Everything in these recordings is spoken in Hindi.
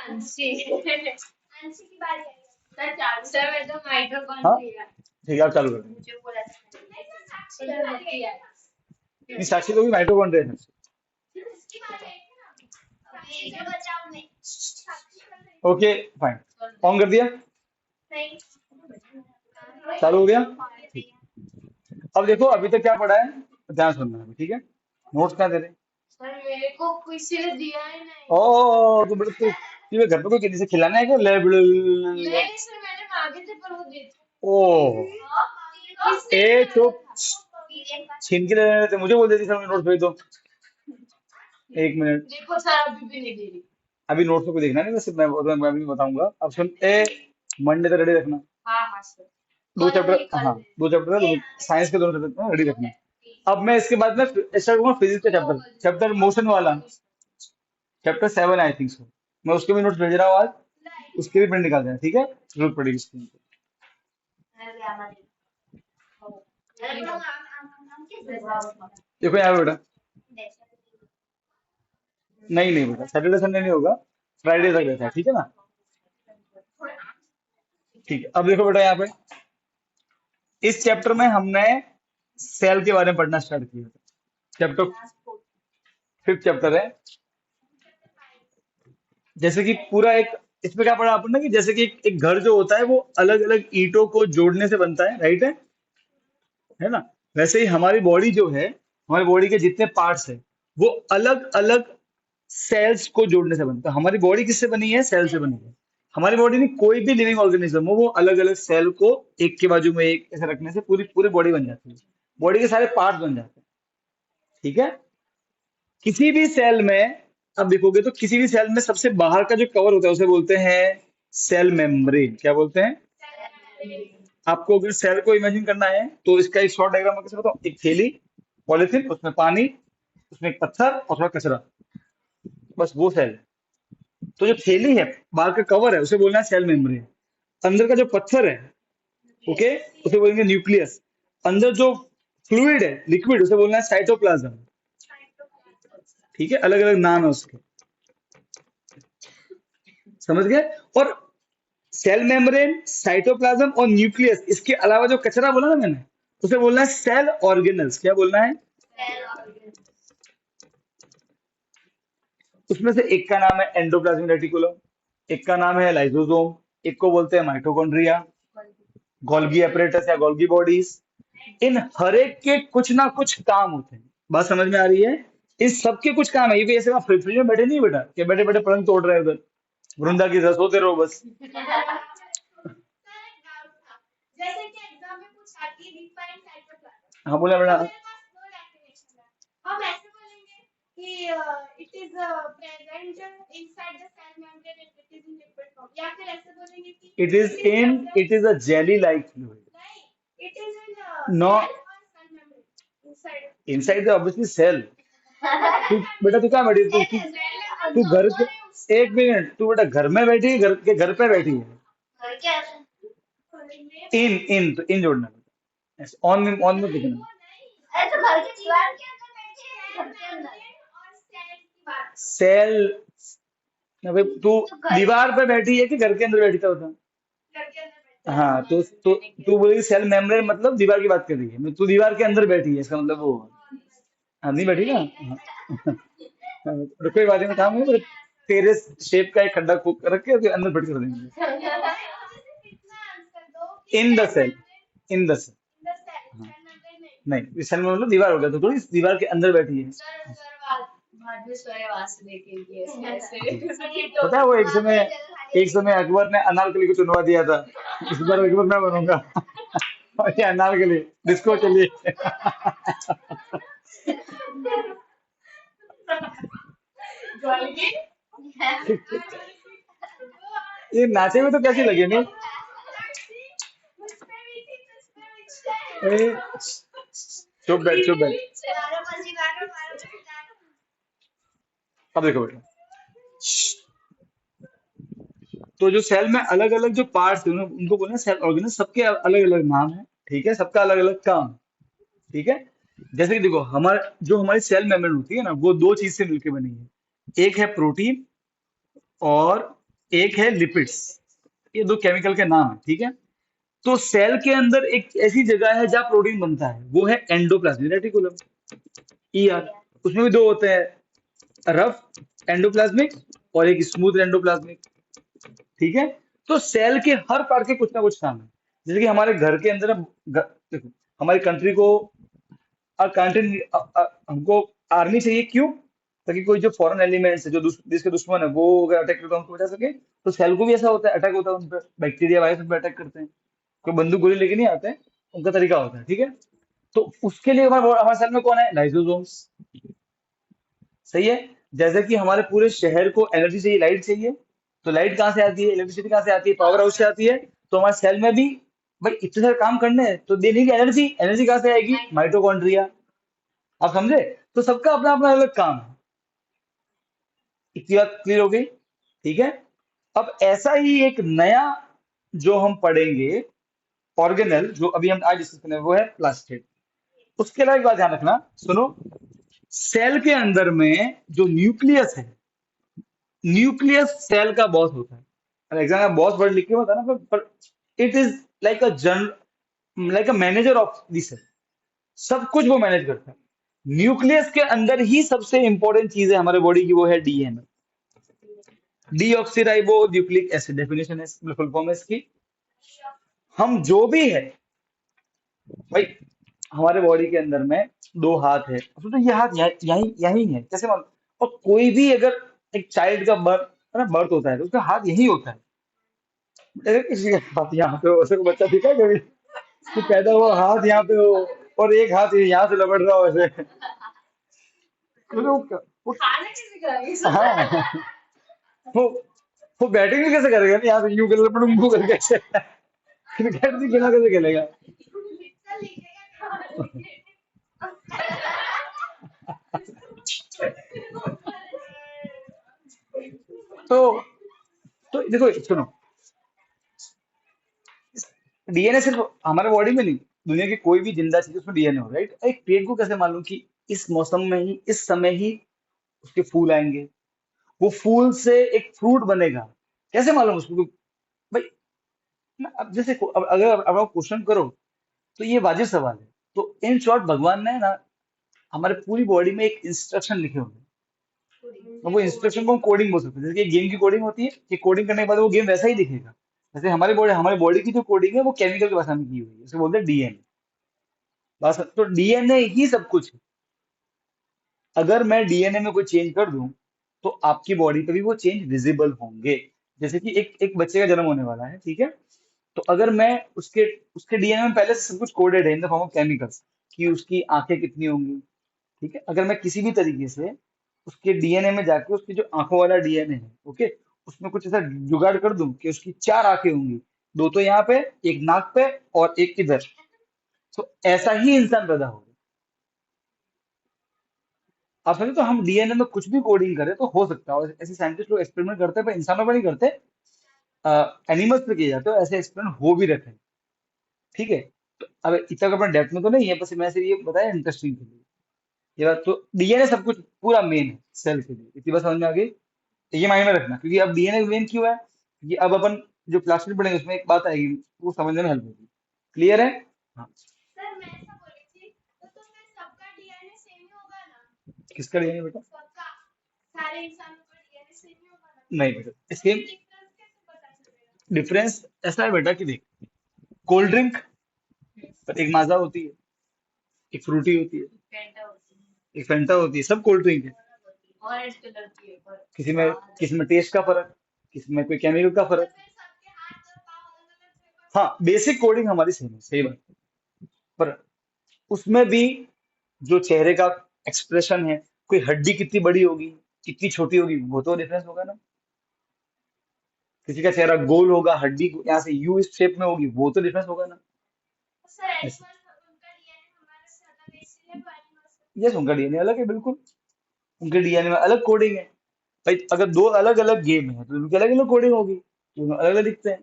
अंशी अंशी की बारी आई है। सर मैं तो हाँ माइटोकॉन्ड्रिया। ठीक है, आप चालू करें। मुझे बोला था नहीं सर, साक्षी की बारी आई है। नहीं, साक्षी को भी माइटोकॉन्ड्रिया है। उसकी बारी आई थी ना। साक्षी जो बचाओ में साक्षी कर रही ओके फाइन, ऑन कर दिया, नहीं चालू हो गया। ठीक, अब देखो अभी तक क्या पढ़ा है, ध्यान सुनना है, ठीक है। नोट्स क्या दे रहे? सर मेरे को किसी ने दिया ही नहीं। ओ तो बेटा तू ये घर पे कोई किसी से खिलाना है क्या? नहीं सर मैंने मांगे थे पर वो दे थे। ओ ए चुप, छीन के ले रहे थे, मुझे बोल देती सर मुझे नोट्स भेज दो। एक मिनट, देखो सर अभी भी नहीं दे रही। अभी नोट्स को देखना नहीं, वैसे मैं भी बताऊंगा। अब सुन ए, मंडे तक रेडी रखना। हाँ सर। दो कल नहीं, चैप्टर, हाँ कल। दो चैप्टर है, साइंस के दोनों चैप्टर रेडी रखना। अब मैं इसके बाद में स्टार्ट करूंगा फिजिक्स का चैप्टर, चैप्टर मोशन वाला, चैप्टर 7 आई थिंक सो। मैं उसके भी नोट्स भेज रहा हूँ आज, उसके भी प्रिंट निकाल देना, ठीक है, जरूरत पड़ेगी उसकी। देखो यहाँ पे बेटा, नहीं नहीं बेटा सैटरडे संडे नहीं होगा, फ्राइडे तक रहता है, ठीक है ना। ठीक है, अब देखो बेटा यहाँ पे इस चैप्टर में हमने सेल के बारे में पढ़ना स्टार्ट किया। चैप्टर 5th चैप्टर है। जैसे कि पूरा एक, इसमें क्या पढ़ा आपने कि जैसे कि एक घर जो होता है वो अलग अलग ईंटों को जोड़ने से बनता है, राइट है ना। वैसे ही हमारी बॉडी जो है, हमारी बॉडी के जितने पार्ट्स है वो अलग अलग सेल्स को जोड़ने से बनता है। हमारी बॉडी किससे बनी है? सेल से बनी है। हमारी बॉडी में कोई भी लिविंग ऑर्गेनिज्म हो वो अलग अलग सेल को एक के बाजू में एक ऐसे रखने से पूरी पूरी बॉडी बन जाती है, बॉडी के सारे पार्ट बन जाते हैं, ठीक है। किसी भी सेल में अब देखोगे तो किसी भी सेल में सबसे बाहर का जो कवर होता है उसे बोलते हैं सेल मेम्ब्रेन। क्या बोलते हैं? आपको अगर सेल को इमेजिन करना है तो इसका एक शॉर्ट डायग्राम कैसे बताऊं, एक थैली, पॉलिथीन, उसमें पानी, उसमें एक पत्थर और थोड़ा कचरा, बस वो सेल है। तो जो थैली है, बाहर का कवर है, उसे बोलना है सेल मेम्ब्रेन। अंदर का जो पत्थर है, ओके, उसे बोलेंगे न्यूक्लियस। अंदर जो फ्लूइड है, लिक्विड, उसे बोलना है साइटोप्लाज्म, ठीक है, अलग अलग नाम है उसके, समझ गए। और सेल मेम्ब्रेन, साइटोप्लाज्म और न्यूक्लियस, इसके अलावा जो कचरा बोला ना मैंने, उसे बोलना है सेल ऑर्गेनल्स। क्या बोलना है? उसमें से एक का नाम है एंडोप्लाज्मिक रेटिकुलम, एक का नाम है लाइसोसोम, एक को बोलते हैं माइटोकॉन्ड्रिया, गोल्गी अपरेटस या गोल्गी बॉडीज। इन हर एक के कुछ ना कुछ काम होते हैं। बात समझ में आ रही है? इस सबके कुछ काम है। ये भी ऐसे आप फ्रिज में बैठे नहीं बेटा कि बैठे बैठे पलंग तोड़ रहे हैं उधर, वृंदा की तरह सोते रहो बस। जैसे कि एग्जाम में पूछा कि डिफाइन साइटोप्लाज्म, हाँ बोला बेटा। मेरे पास दो डेफिनेशन है। हम ऐसे बोलेंगे कि it is present inside the cell membrane and it is in liquid form, या फिर ऐसे बोलेंगे कि it is a jelly like fluid. नहीं, it is in no, cell membrane inside. Inside the obviously cell. तू बेटा तू क्या बैठी है? तू घर के, एक मिनट, तू बेटा घर में बैठी है, घर के घर पे बैठी है। इन इन तो इन जोड़ना बेटा, ऑन में, ऑन में दिखना। अरे तो घर के दीवार के अंदर बैठे हैं, घर के अंदर और सेल की बात। सेल भाई, तू दीवार पे बैठी है कि घर के अंदर बैठी था बता। घर के अंदर बैठे। हाँ तो तू बोली सेल मेम्ब्रेन मतलब दीवार की बात कर रही है, तू दीवार के अंदर बैठी है, इसका मतलब वो। हाँ नहीं बैठी ना। हाँ, तो कोई बात नहीं, काम है पर तेरे शेप का एक खड्डा खोद कर रख के उसके अंदर फिट कर देंगे। In the cell, in the cell, नहीं इस सेल में मतलब दीवार हो गया, तो थोड़ी इस दीवार के अंदर बैठी है। बाद में सोए वासने के लिए ऐसे। पता है वो एक समय अकबर ने अनारकली को चुनवा दिया था, इस बार अकबर मैं बनूंगा। और ये अनारकली डिस्को चलिए। ये नाचे में तो कैसी लगे नहीं? चुप बैठ, चुप बैठ। अब देखो बेटा, तो जो सेल में अलग अलग जो पार्ट्स हैं उनको बोलते हैं सेल ऑर्गेनल। सबके अलग अलग नाम है, ठीक है, सबका अलग अलग काम, ठीक है। जैसे कि देखो हमारी सेल मेम्ब्रेन होती है ना, वो दो चीज से मिलकर बनी है। एक है प्रोटीन और एक है लिपिड्स। ये दो केमिकल के नाम है, ठीक है। तो सेल के अंदर एक ऐसी जगह है जहाँ प्रोटीन बनता है, वो है एंडोप्लाज्मिक रेटिकुलम, ईआर। उसमें भी दो होते हैं, रफ एंडोप्लाज्मिक और एक स्मूथ एंडोप्लाज्मिक, ठीक है। तो सेल के हर पार्ट के कुछ ना कुछ काम है। जैसे कि हमारे घर के अंदर देखो, हमारी कंट्री को कंट्री हमको आर्मी चाहिए, क्यों? ताकि कोई जो फॉरेन एलिमेंट्स है, जो देश के दुश्मन है, वो अगर अटैक करता है उनको बचा सके। तो सेल को भी ऐसा होता है, अटैक होता है उन पर, बैक्टीरिया वायरस उन पर अटैक करते हैं। कोई बंदूक गोली लेके नहीं आते हैं, उनका तरीका होता है, ठीक है। तो उसके लिए हमारे सेल में कौन है? लाइसोसोम्स, सही है। जैसे कि हमारे पूरे शहर को एनर्जी चाहिए, लाइट चाहिए, तो लाइट कहाँ से आती है? इलेक्ट्रिसिटी कहाँ से आती है? पावर हाउस से आती है। तो हमारे सेल में भी भाई इतने सारे काम करने हैं, तो देने की एनर्जी, एनर्जी कहाँ से आएगी? माइटोकॉन्ड्रिया। आप समझे? तो सबका अपना अपना अलग काम है। इतनी बात क्लियर हो गई, ठीक है। अब ऐसा ही एक नया जो हम पढ़ेंगे ऑर्गेनल, जो अभी हम आज डिस्कस करेंगे, वो है प्लास्टिड। उसके अलावा एक बात ध्यान रखना, सुनो। सेल के अंदर में जो न्यूक्लियस है, न्यूक्लियस सेल का बॉस होता है। एग्जाम में बॉस वर्ड लिख के होता है ना, पर it is like a general, like a manager of the cell. सब कुछ वो मैनेज करता है। न्यूक्लियस के अंदर ही सबसे इंपॉर्टेंट चीज है हमारे बॉडी की, वो है DNA, deoxyribo nucleic acid. Definition है, फुल फॉर्म है इसकी। हम जो भी है भाई, हमारे बॉडी के अंदर में दो हाथ है, तो ये हाथ यही यही है, कैसे मालूम? और कोई भी अगर एक चाइल्ड का बर्थ है ना, बर्थ होता है, तो उसका हाथ यही होता है। अगर किसी का हाथ यहाँ पे हो, ऐसे कोई बच्चा दिखा है कभी कि पैदा हुआ हाथ यहाँ पे हो और एक हाथ यहाँ से लपट रहा हो ऐसे? वो खाना किसी का नहीं हाँ, वो वो बैटिंग भी कैसे करेगा ना, यहाँ से यूं कर लपट यूं कर कैसे? क्रिकेट भी खेला कैसे खेलेगा? पिक्चर लिखेगा क्या लिखे? तो देखो सुनो, डीएनए सिर्फ हमारे बॉडी में नहीं, दुनिया की कोई भी जिंदा चीज उसमें डीएनए हो, राइट। एक पेड़ को कैसे मालूम कि इस मौसम में ही, इस समय ही उसके फूल आएंगे, वो फूल से एक फ्रूट बनेगा, कैसे मालूम उसको? भाई ना, अब जैसे अब अगर अब आप क्वेश्चन करो तो ये वाजिब सवाल है। तो इन शॉर्ट भगवान ने ना हमारे पूरी बॉडी में एक इंस्ट्रक्शन लिखे होंगे, और वो इंस्ट्रक्शन को हम कोडिंग बोल सकते हैं। जैसे कि गेम की कोडिंग होती है कि कोडिंग करने के बाद वो गेम वैसा ही दिखेगा। जैसे हमारी बॉडी की जो कोडिंग है वो केमिकल की भाषा में की हुई है, उसे बोलते हैं डीएनए। बस, तो डीएनए ही सब कुछ है। अगर मैं डीएनए में कोई चेंज कर दूं, तो आपकी बॉडी पे भी वो चेंज विजिबल होंगे। जैसे कि एक बच्चे का जन्म होने वाला है, ठीक है। तो अगर मैं उसके उसके डीएनए में पहले से सब कुछ कोडेड है in the form of chemicals, कि उसकी आंखें कितनी होंगी, ठीक है। अगर मैं किसी भी तरीके से उसके डीएनए में जाके उसकी जो आंखों वाला डीएनए है, ओके, उसमें कुछ ऐसा जुगाड़ कर दूं कि उसकी चार आंखें होंगी, दो तो यहाँ पे, एक नाक पे और एक इधर, तो ऐसा ही इंसान पैदा होगा। आप समझे? तो हम डीएनए में कुछ भी कोडिंग करें तो हो सकता है। और ऐसे साइंटिस्ट लोग एक्सपेरिमेंट करते हैं, पर इंसानों पर नहीं करते, एनिमल्स पे किए जाते हैं, ऐसे एक्सपेरिमेंट हो भी रखे हैं, ठीक है। तो अब इतना अपना डेप्थ में तो नहीं है, बस मैं सिर्फ ये बताया इंटरेस्टिंग के लिए। ये बात तो, डीएनए सब कुछ पूरा मेन है सेल के लिए, इतनी बात समझ में आ गई। तो ये माइंड में रखना, क्योंकि अब डीएनए मेन क्यों है, क्योंकि अब अपन जो प्लास्टिक पढ़ेंगे उसमें एक बात आएगी, वो समझने में हेल्प होगी। क्लियर है? हाँ। सर मैं ऐसा बोली थी, तो फिर सबका डीएनए सेम ही होगा ना? किसका डीएनए बेटा? सबका, सारे इंसानों का डीएनए सेम ही होगा ना? नहीं बेटा, तो इसके फिर डिफरेंस कैसे पता चलेगा? डिफरेंस ऐसा है बेटा कि देख, कोल्ड ड्रिंक एक माजा होती है, एक फ्रूटी होती है, फैंटा होती है, एक फेंटा होती है, सब कोल्ड ड्रिंक है। ऑरेंज कलर की है पर किसी में स्वाद किसी में टेस्ट का फर्क, किसी में कोई केमिकल का तो फर्क। फिर सबके हाथ और पाँव अलग अलग पेपर हाँ, बेसिक कोडिंग हमारी सेम है, सही बात। पर उसमें भी जो चेहरे का एक्सप्रेशन है, कोई हड्डी कितनी बड़ी होगी, कितनी छोटी होगी, वो तो डिफरेंस होगा ना। किसी का चेहरा गोल होगा, हड्डी यहाँ से यू इस शेप में होगी, वो तो डिफरेंस होगा ना। सर ऐसे एनिमल उनका डीएनए हमारे से अलग है, इसीलिए वो एनिमल्स यस, उनका डीएनए अलग है, बिल्कुल। उनके डीएनए में अलग कोडिंग है। भाई अगर दो अलग अलग गेम है तो उनकी अलग अलग कोडिंग होगी, दोनों अलग अलग दिखते हैं,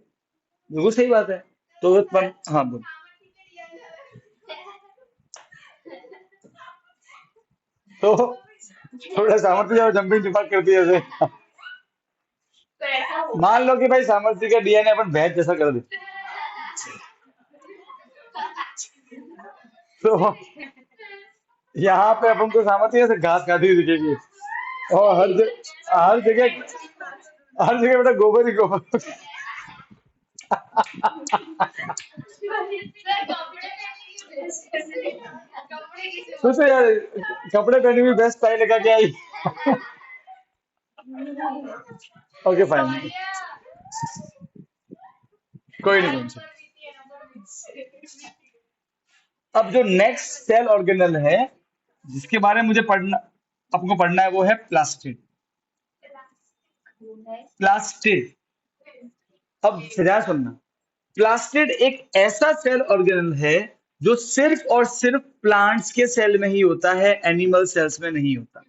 बिल्कुल सही बात है। तो तो अगर सर हाँ बोल। कामार्थी के डीएनए तो थोड़ा सामर्थ्य और जंपिंग दिमाग कर दिया जैसे। पर ऐसा हो मान लो कि भाई सामर्थ्य का डीएनए अपन भैंस जैसा कर दे, तो यहाँ पे अपन को सामर्थ्य से घास खाती हुई दिखेगी, और हर जगह बेटा गोबर ही गोबर। सर कपड़े पहनेंगे कैसे कपड़े किसे सोचो बोलते यार, कपड़े पहनी हुई भैंस टाई लगा के आई। ओके फाइन, सौर्या कोई नहीं, कोई नहीं। नंबर बीती है नंबर बीती अब जो नेक्स्ट सेल ऑर्गेनल है जिसके बारे में मुझे पढ़ना, आपको पढ़ना है, वो है प्लास्टिड। प्लास्टिड, अब ध्यान सुनना, प्लास्टिड एक ऐसा सेल ऑर्गेनल है जो सिर्फ और सिर्फ प्लांट्स के सेल में ही होता है, एनिमल सेल्स में नहीं होता।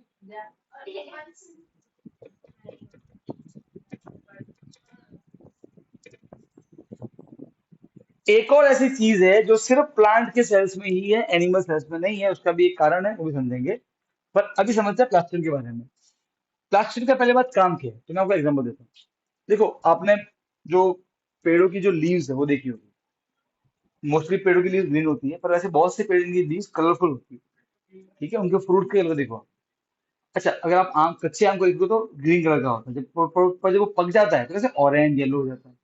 एक और ऐसी चीज है जो सिर्फ प्लांट के सेल्स में ही है, एनिमल सेल्स में नहीं है, उसका भी एक कारण है, वो भी समझेंगे। पर अभी समझते हैं प्लास्टिड के बारे में। प्लास्टिड का पहले बात काम क्या है, तो मैं आपको एग्जांपल देता हूँ। देखो, आपने जो पेड़ों की जो लीव्स है वो देखी होगी, मोस्टली पेड़ों की लीव्स ग्रीन होती है, पर वैसे बहुत से पेड़ों की लीव्स कलरफुल होती है, ठीक है, उनके फ्रूट के कलर देखो। अच्छा, अगर आप आम, कच्चे आम को देखो तो ग्रीन कलर का होता है, पर जब वो पक जाता है तो कैसे ऑरेंज येलो हो जाता है।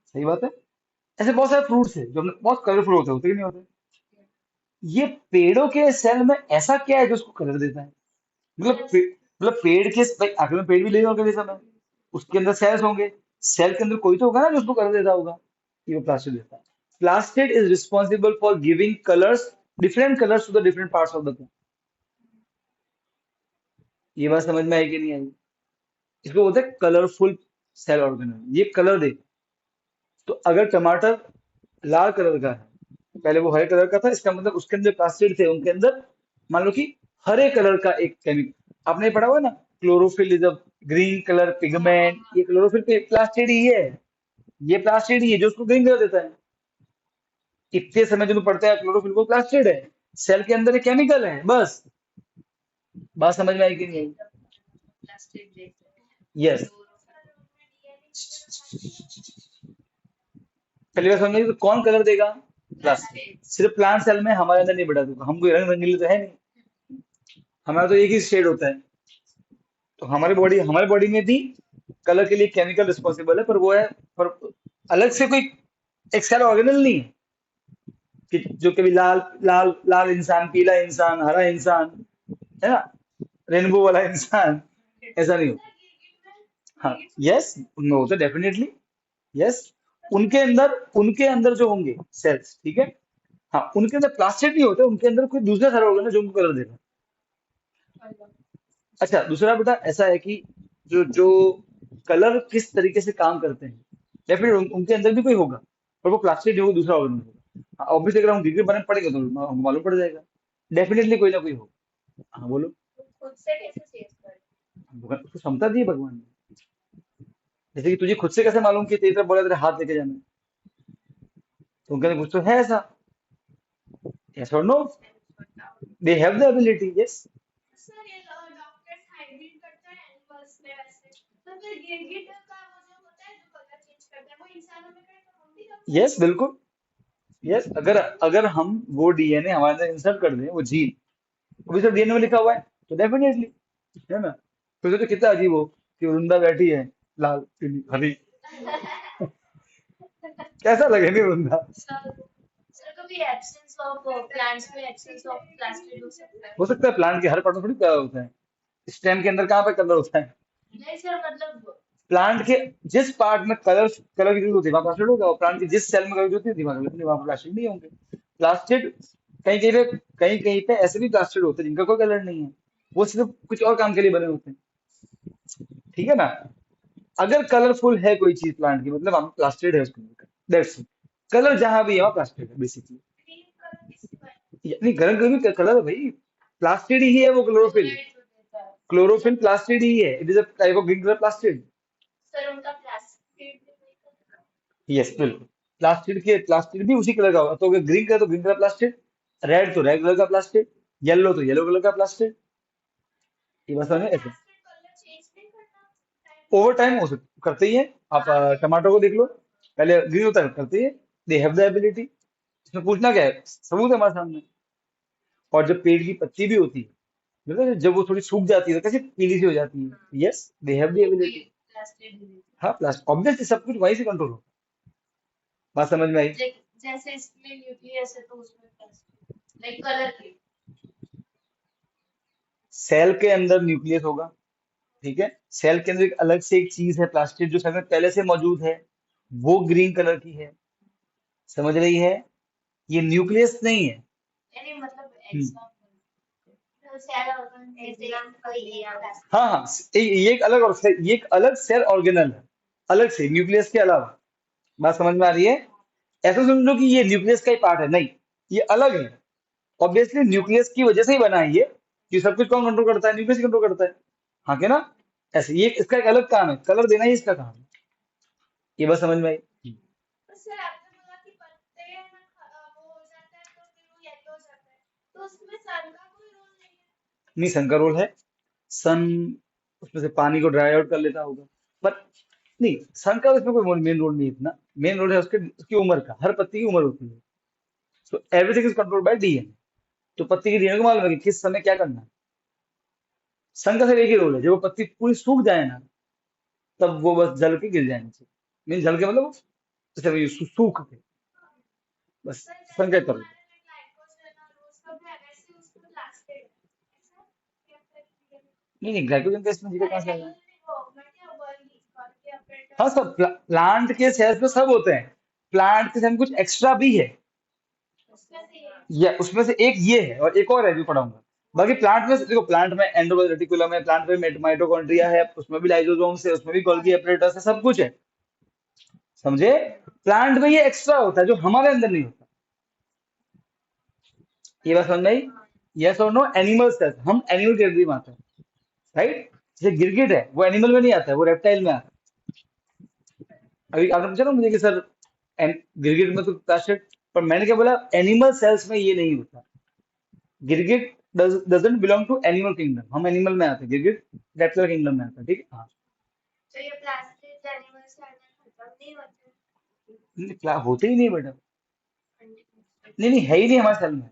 सही बात है। ऐसे बहुत सारे फ्रूट्स है जो बहुत कलरफुल होते कि नहीं होते। ये पेड़ों के सेल में ऐसा क्या है जो उसको कलर देता है? मतलब पेड़ के भाई, आखिर में पेड़ भी ले ऑर्गेनिज्म है, उसके अंदर सेल्स होंगे, सेल के अंदर कोई तो होगा ना जो उसको कलर देता होगा, ये वो प्लास्टिड देता है। Plastid is responsible for giving colours, different colours to the different parts of the plant. ये बात समझ में आई कि नहीं आई? इसको बोलते हैं कलरफुल सेल ऑर्गेनल, ये कलर दे। तो अगर टमाटर लाल कलर का है, पहले वो हरे कलर का था, इसका मतलब उसके अंदर प्लास्टिड थे, उनके अंदर मान लो कि हरे कलर का एक केमिकल, आपने पढ़ा हुआ ना, chlorophyll is a green colour pigment, ये क्लोरोफिल प्लास्टिड ही है, ये प्लास्टिड ही है जो उसको ग्रीन कलर देता है। इतने समय जो पढ़ते हैं क्लोरोफिल, वो प्लास्टिड है, सेल के अंदर एक केमिकल है, बस। बात समझ में आई कि नहीं आई? प्लास्टिक देखते यस। पहली बार समझ में आई, तो कौन कलर देगा? प्लास्टिड। सिर्फ प्लांट सेल में, हमारे अंदर नहीं बढ़ा दूंगा, हम कोई रंग रंगीले तो है नहीं, हमारा तो एक ही शेड होता है। तो हमारी बॉडी में भी कलर के लिए केमिकल रिस्पॉन्सिबल है, पर वो है, पर अलग से कोई एक सेल ऑर्गेनल नहीं है कि जो कभी लाल लाल लाल इंसान, पीला इंसान, हरा इंसान, है ना, रेनबो वाला इंसान, ऐसा नहीं होता। हाँ, यस, उनमें होता है डेफिनेटली, यस। उनके अंदर जो होंगे सेल्स, ठीक है, हाँ, उनके अंदर प्लास्टिक नहीं होते, उनके अंदर कोई दूसरा सेल ऑर्गेनल जो उनको कलर देगा। अच्छा, दूसरा बेटा ऐसा है कि जो जो कलर किस तरीके से काम करते हैं, डेफिनेटली उनके अंदर भी कोई होगा, पर वो प्लास्टिक जो होगा दूसरा ऑर्गेनल होगा। ऑब्वियसली अगर हम डिग्री बने पड़ेंगे तो हमको मालूम पड़ जाएगा, डेफिनेटली कोई ना कोई होगा। हाँ बोलो। खुद से कैसे चेंज करें उसको क्षमता दी है भगवान ने, जैसे कि तुझे खुद से कैसे मालूम कि तेरी तरफ बोला तेरे हाथ लेके जाना है? तो उनके अंदर कुछ तो है ऐसा, यस और no, they have the ability, yes. Sir ये डॉक्टर्स हाइब्रिड करते हैं एनिमल्स में वैसे, तो फिर गिरगिट का वो जो होता है जो कलर चेंज करता है वो इंसानों में करें तो हम भी कर सकते यस, बिल्कुल, यस। अगर अगर हम वो डीएनए हमारे अंदर इंसर्ट कर दें, वो जीन अभी सब डीएनए में लिखा हुआ है, तो डेफिनेटली, है ना। तो कितना अजीब हो कि वृंदा बैठी है लाल पीली हरी, कैसा लगे नहीं वृंदा? सर सर कभी एब्सेंस ऑफ प्लांट्स में एब्सेंस ऑफ प्लास्टिक हो सकता है हो सकता है, प्लांट के हर पार्ट में थोड़ी कलर होता है, स्टेम के अंदर कहाँ पे कलर होता है? नहीं सर मतलब प्लांट के जिस पार्ट में कलर कलर की जरूरत होती है वहां प्लास्टिड होगा, और प्लांट की जिस सेल में कलर की जरूरत होती है वहां प्लास्टिड नहीं होंगे। प्लास्टिड कहीं कहीं पे ऐसे भी प्लास्टिड होते हैं जिनका कोई कलर नहीं है, वो सिर्फ कुछ और काम के लिए बने होते हैं, ठीक है ना। अगर कलरफुल है कोई चीज प्लांट की, मतलब हम प्लास्टिड है उसके अंदर, दैट्स इट। कलर जहां भी है वहां प्लास्टिड है बेसिकली, ग्रीन कलर किससे बने? यानी गरम कोई भी कलर है भाई, प्लास्टिड ही है वो, क्लोरोफिल। रेड जो देता है क्लोरोफिल प्लास्टिड ही है, it is a type of green colour plastid. Sir उनका प्लास्टिक यस, बिल्कुल। प्लास्टिड भी उसी कलर का होगा, तो अगर ग्रीन कलर तो ग्रीन कलर प्लास्टिड, रेड तो रेड कलर का प्लास्टिड, येलो तो येलो कलर का प्लास्टिड। ये बस है ऐसे। प्लास्टिक कलर चेंज नहीं करना टाइम ओवर टाइम हो सकता करते ही है। आप टमाटो को देख लो, पहले ग्रीन होता है करते ही है। दे हैव द एबिलिटी। इसमें पूछना क्या है, सबूत है हमारे सामने। और जब पेड़ की पत्ती भी होती है, मतलब जब वो थोड़ी सूख जाती है तो कैसे पीली सी हो जाती है। यस, दे हैव द वो भी एबिलिटी। Plastid delivery. हाँ, प्लास्टिक ऑब्वियसली सब कुछ वहीं से कंट्रोल हो। बात समझ में आई? लाइक जैसे इसमें न्यूक्लियस है तो उसमें प्लास्टिड, लाइक कलर की। सेल के अंदर न्यूक्लियस होगा, ठीक है। सेल के अंदर एक अलग से एक चीज है प्लास्टिड, जो सेल में पहले से मौजूद है, वो ग्रीन कलर की है। समझ रही है? ये न्यूक्लियस नहीं है। यानी मतलब हम्म। एग्जांपल सेल ऑर्गन एग्जांपल ये प्लास्टिड। हाँ हाँ, ये एक अलग और ये एक अलग सेल ऑर्गेनल है, अलग से न्यूक्लियस के अलावा। बात समझ में आ रही है? ऐसा समझ लो कि ये न्यूक्लियस का ही पार्ट है, नहीं, ये अलग है। ऑब्वियसली न्यूक्लियस की वजह से ही बना है ये, कि सब कुछ कौन कंट्रोल करता है, न्यूक्लियस कंट्रोल करता है। हाँ के ना? ऐसे ये इसका एक अलग काम है, कलर देना ही इसका काम है। ये बस समझ में आई? तो सर आपने बोला कि पत्ते में वो हो जाता है तो फिर वो येलो हो जाता है, तो उसमें सन का कोई रोल नहीं है? नहीं, सन का रोल है। सन उसमें से पानी को ड्राई आउट कर लेता होगा, पर नहीं, सन का उसमें कोई मेन रोल नहीं है इतना। मेन रोल है उसके उसकी उम्र का, हर पत्ती की उम्र होती है। So everything is controlled by DNA. तो पत्ती की डीएनए को मालूम है कि किस समय क्या करना है। सन का सिर्फ एक ही रोल है, जब वो पत्ती पूरी सूख जाए ना, तब वो बस जल के गिर जाए नीचे। मीन जल के मतलब जैसे वो सूख के, बस सर सन जैसे का इतना रोल। हमारे में ग्लाइकोजन और वो सब है वैसे उसमें प्लास्टिड है ऐसा क्या करती है? नहीं नहीं, ग्लाइकोजन का इसमें जिक्र अरे कहाँ से आया? एक्चुअली वो मैं क्या वर्ली करके हाँ, ऑपरेटर सब प्लांट के सेल्स में सब होते हैं। प्लांट के सेल में कुछ एक्स्ट्रा भी है, उसमें से ये या उसमें से एक ये है और एक और है जो पढ़ाऊंगा। बाकी प्लांट में देखो, प्लांट में एंडोबेल रेटिकुलम है, प्लांट में माइटोकॉन्ड्रिया है, उसमें भी लाइसोसोम्स है, उसमें भी गोल्गी एपरेटस है, सब कुछ है। समझे? प्लांट में ये एक्स्ट्रा होता है जो हमारे अंदर नहीं होता। ये बात समझ में आई? यस और नो? एनिमल सेल्स, हम एनिमल कैटेगरी में आते हैं, राइट। जैसे गिरगिट है, वो एनिमल में नहीं आता है, वो रेप्टाइल में आता है। अभी आपने पूछा ना मुझे कि सर गिरगिट में तो प्लास्टिक, पर मैंने क्या बोला, एनिमल सेल्स में ये नहीं होता। गिरगिट doesn't belong to animal kingdom, हम एनिमल में आते हैं, गिरगिट रेप्टाइल किंगडम में आता है, ठीक है। हाँ, तो ये प्लास्टिड एनिमल सेल में खत्म नहीं होते? नहीं, होते ही नहीं बेटा। नहीं नहीं नहीं, है ही नहीं हमारे सेल में।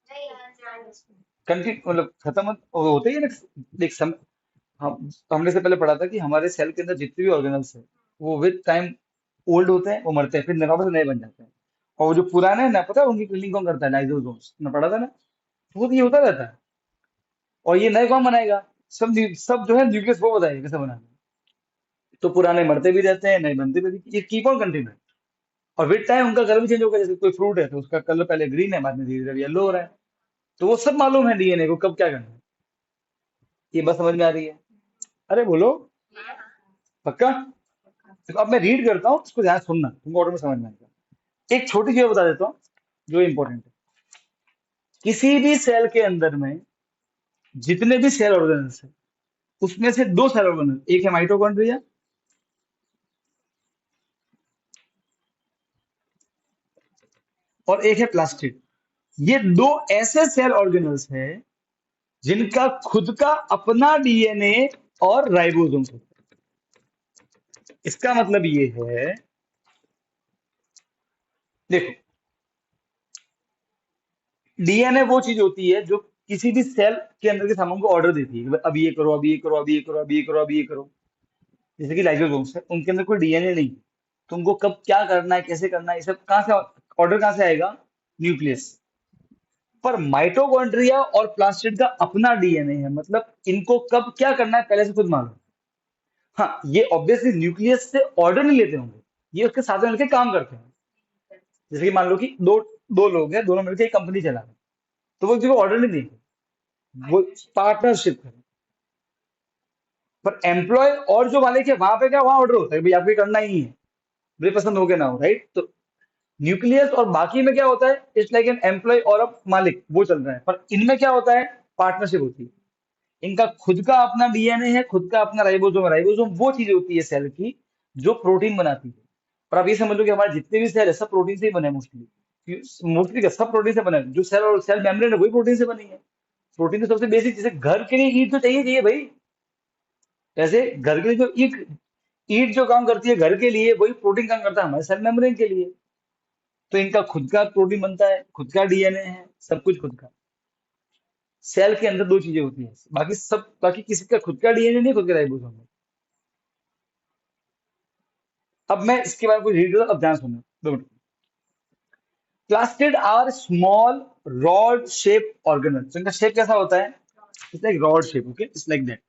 यार जान उसमें। कंटिन्यू मतलब खत्म होते ही है ना। देख हम हमने से पहले पढ़ा था कि हमारे सेल के अंदर जितने भी ऑर्गेनल्स है, वो विद टाइम ओल्ड होते हैं, वो मरते हैं, फिर वापस नए बन जाते हैं। और वो जो पुराने हैं ना, पता है उनकी क्लीनिंग कौन करता है? लाइसोसोम्स, ना पढ़ा था ना। तो वो तो ये होता रहता है। और ये नए कौन बनाएगा? सब जो है न्यूक्लियस वो बताएगा कैसे बनाना है। तो पुराने मरते भी रहते हैं, नए बनते भी रहते हैं। ये कीप ऑन कंटिन्यू। और विद टाइम उनका कलर भी चेंज होगा। जैसे कोई फ्रूट है तो उसका कलर पहले ग्रीन है, बाद में धीरे धीरे येलो हो रहा है। तो वो सब मालूम है डीएनए को कब क्या करना है। ये बस समझ में आ रही है? अरे बोलो, पक्का? देखो अब मैं रीड करता हूँ, इसको ध्यान से सुनना, तुमको ऑर्डर में समझ में आएगा। एक छोटी चीज बता देता हूँ जो इंपॉर्टेंट है। किसी भी सेल के अंदर में जितने भी सेल ऑर्गेनल्स है, उसमें से दो सेल ऑर्गेनल, एक है माइटोकॉन्ड्रिया और एक है प्लास्टिड। ये दो ऐसे सेल ऑर्गेनल्स हैं जिनका खुद का अपना डीएनए और राइबोसोम होता है। इसका मतलब ये है, देखो, डीएनए वो चीज होती है जो किसी भी सेल के अंदर के सामान को ऑर्डर देती है कि भाई अब ये करो, अब ये करो, अब ये करो, अब ये करो, अब ये करो। जैसे कि लाइसोसोम्स है, उनके अंदर कोई डीएनए नहीं है। तुमको कब क्या करना है, कैसे करना है, ये सब कहाँ से ऑर्डर कहाँ से आएगा? न्यूक्लियस। पर माइटोकॉन्ड्रिया और प्लास्टिड का अपना डीएनए है, मतलब इनको कब क्या करना है पहले से खुद मालूम। हाँ, ये ऑब्वियसली न्यूक्लियस से ऑर्डर नहीं लेते होंगे, ये उसके साथ में मिलकर काम करते हैं। जैसे कि मान लो कि दो दो लोग हैं, दोनों मिलकर एक कंपनी चला रहे हैं, तो वो किसी को ऑर्डर नहीं देंगे, वो पार्टनरशिप करें। पर एम्प्लॉय और जो मालिक है वहां पे क्या, वहां ऑर्डर होता है भाई आपको ये करना ही है, मेरे पसंद हो गया ना हो, राइट। तो न्यूक्लियस और बाकी में क्या होता है, इट्स लाइक एन एम्प्लॉय और अ मालिक, वो चल रहा है। पर इनमें क्या होता है, पार्टनरशिप होती है। इनका खुद का अपना डीएनए है, खुद का अपना राइबोसोम है। राइबोसोम वो चीज होती है सेल की जो प्रोटीन बनाती है। पर आप ये समझ लो कि हमारे जितने भी सेल है सब प्रोटीन से ही बने हैं मोस्टली। मोस्टली क्या, सब प्रोटीन से बने हैं। जो सेल और सेल मेम्ब्रेन है वही प्रोटीन से बनी है। प्रोटीन तो सबसे बेसिक, जैसे घर के लिए ईट तो चाहिए चाहिए भाई। ऐसे घर के लिए जो ईट ईट जो काम करती है घर के लिए, वही प्रोटीन काम करता है हमारे सेल मेम्ब्रेन के लिए। तो इनका खुद का प्रोटीन बनता है, खुद का डीएनए है, सब कुछ खुद का। सेल के अंदर दो चीजें होती है, बाकी किसी का खुद का डीएनए नहीं, खुद का राइबोसोम है। अब मैं इसके बारे में कुछ रीड, अब ध्यान सुनना 2 minute. Plastid are small rod shape organelle. तो इनका शेप कैसा होता है? It's like rod shape, okay, it's like that.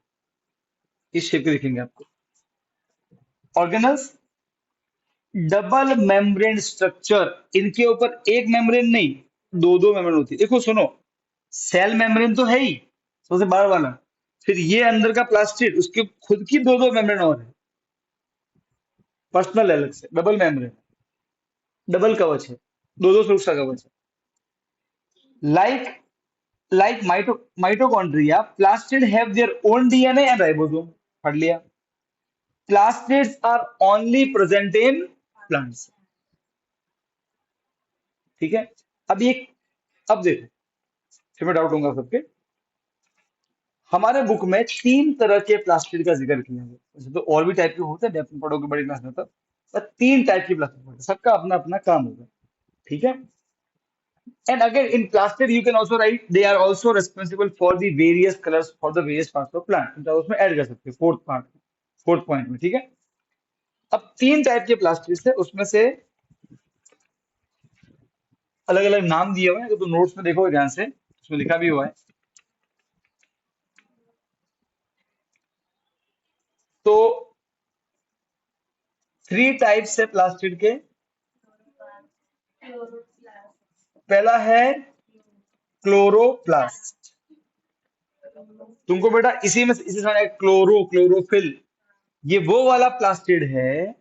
इस शेप के दिखेंगे आपको ऑर्गेनल्स। डबल मेम्ब्रेन स्ट्रक्चर, इनके ऊपर एक मेम्ब्रेन नहीं, दो दो मेम्ब्रेन होती है। देखो सुनो, सेल मेम्ब्रेन तो है ही सबसे बाहर वाला, फिर ये अंदर का प्लास्टिड, उसके खुद की दो दो मेम्ब्रेन और है, पर्सनल अलग से, डबल मेम्ब्रेन, डबल कवच है, दो दो सुरक्षा कवच है। Like mitochondria, plastid have their own DNA and ribosome. पढ़ लिया। Plastids are only present in plants. ठीक है। अब ये, अब देखो, फिर मैं डाउट लूंगा सबके। हमारे बुक में 3 तरह के प्लास्टिड का जिक्र किया है। वैसे तो और भी टाइप के होते हैं, डेप्थ में पढ़ोगे बड़ी क्लास में तब, पर 3 टाइप की प्लास्टिड होते हैं, सबका अपना अपना काम होगा। ठीक है। And again in plastid you can also write they are also responsible for the various colours for the various parts of plant. उसमें ऐड कर सकते हो फोर्थ पार्ट में, फोर्थ पॉइंट में। ठीक है। अब 3 टाइप के प्लास्टिड है, उसमें से अलग अलग नाम दिए हुए हैं, अगर तुम नोट्स में देखो ध्यान से, उसमें लिखा भी हुआ है। तो 3 टाइप्स है प्लास्टिड के। पहला है क्लोरोप्लास्ट। तुमको बेटा इसी से क्लोरोफिल, ये वो वाला प्लास्टिड है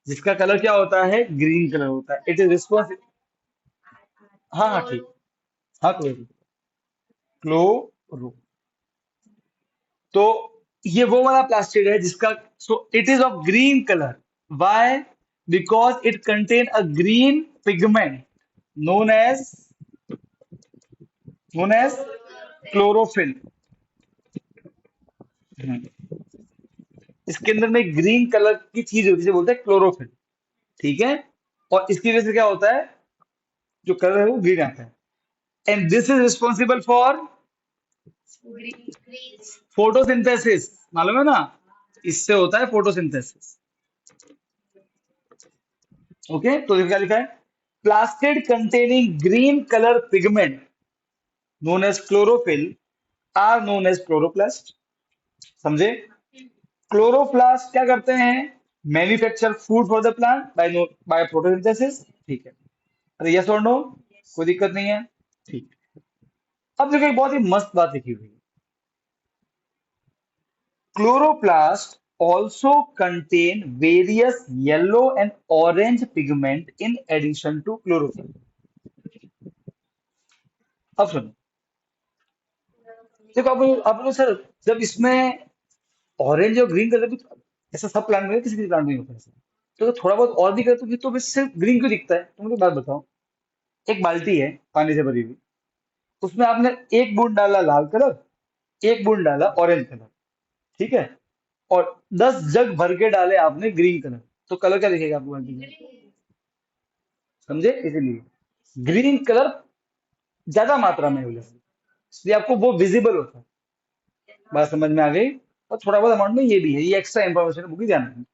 जिसका कलर क्या होता है? ग्रीन कलर होता है। It is responsible. हाँ हाँ ठीक। हाँ क्लोरो। तो ये वो वाला प्लास्टिड है जिसका, so it is of green colour. Why? Because it contain a green pigment known as known as chlorophyll. इसके अंदर में ग्रीन कलर की चीज होती है, जिसे बोलते हैं क्लोरोफिल। ठीक है। और इसकी वजह से क्या होता है, जो कलर है वो ग्रीन आता है। And this is responsible for photosynthesis. मालूम है ना, इससे होता है फोटोसिंथेसिस। ओके। तो क्या लिखा है? Plastid containing green colour pigment known as chlorophyll are known as chloroplast. समझे? क्लोरोप्लास्ट क्या करते हैं? Manufacture food for the plant by photosynthesis. ठीक है। अरे यस और नो? कोई दिक्कत नहीं है। ठीक। अब देखो एक बहुत ही मस्त बात लिखी हुई है। Chloroplast also contain various yellow and orange pigment in addition to chlorophyll. अब सुनो, देखो अब लोग सर, जब इसमें ऑरेंज और ग्रीन कलर भी, ऐसा सब प्लांट में, किसी किसी प्लांट में ही होता है ऐसा। तो अगर थोड़ा बहुत और भी करे तो फिर तो सिर्फ ग्रीन क्यों दिखता है? तुम मुझे बात बताओ। एक बाल्टी है पानी से भरी हुई, उसमें आपने एक बूंद डाला लाल कलर, एक बूंद डाला ऑरेंज कलर, ठीक है, और 10 जग भर के डाले आपने ग्रीन कलर, तो कलर क्या दिखेगा आपको बाल्टी में? समझे? इसीलिए ग्रीन कलर ज्यादा मात्रा में होगा, इसलिए आपको वो विजिबल होता है। बात समझ में आ गई? और थोड़ा बहुत अमाउंट में ये भी है, ये एक्स्ट्रा इंफॉर्मेशन बुक ही ध्यान रखना।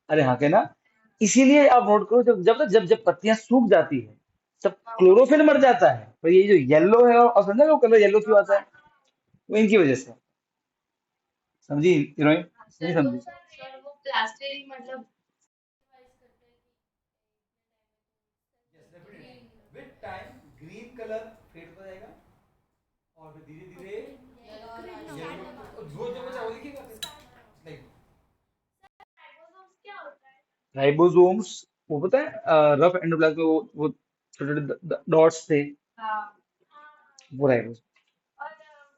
अरे हाँ के ना। इसीलिए आप नोट करो, जब जब जब जब पत्तियां सूख जाती है तब क्लोरोफिल मर जाता है। तो ये जो येलो है, और समझा वो कलर येलो क्यों आता है? वो इनकी वजह से। समझी हीरोइन? नहीं समझी? सर वो प्लास्टिक मतलब yes definitely, with time green colour fade हो जाएगा और फिर धीरे धीरे येलो, जो जो बचा वो दिखेगा फिर। लाइक राइबोसोम्स क्या होता है? राइबोसोम्स, वो पता है रफ एंडोप्लाज्म में वो छोटे छोटे डॉट्स थे, हाँ वो राइबोसोम। और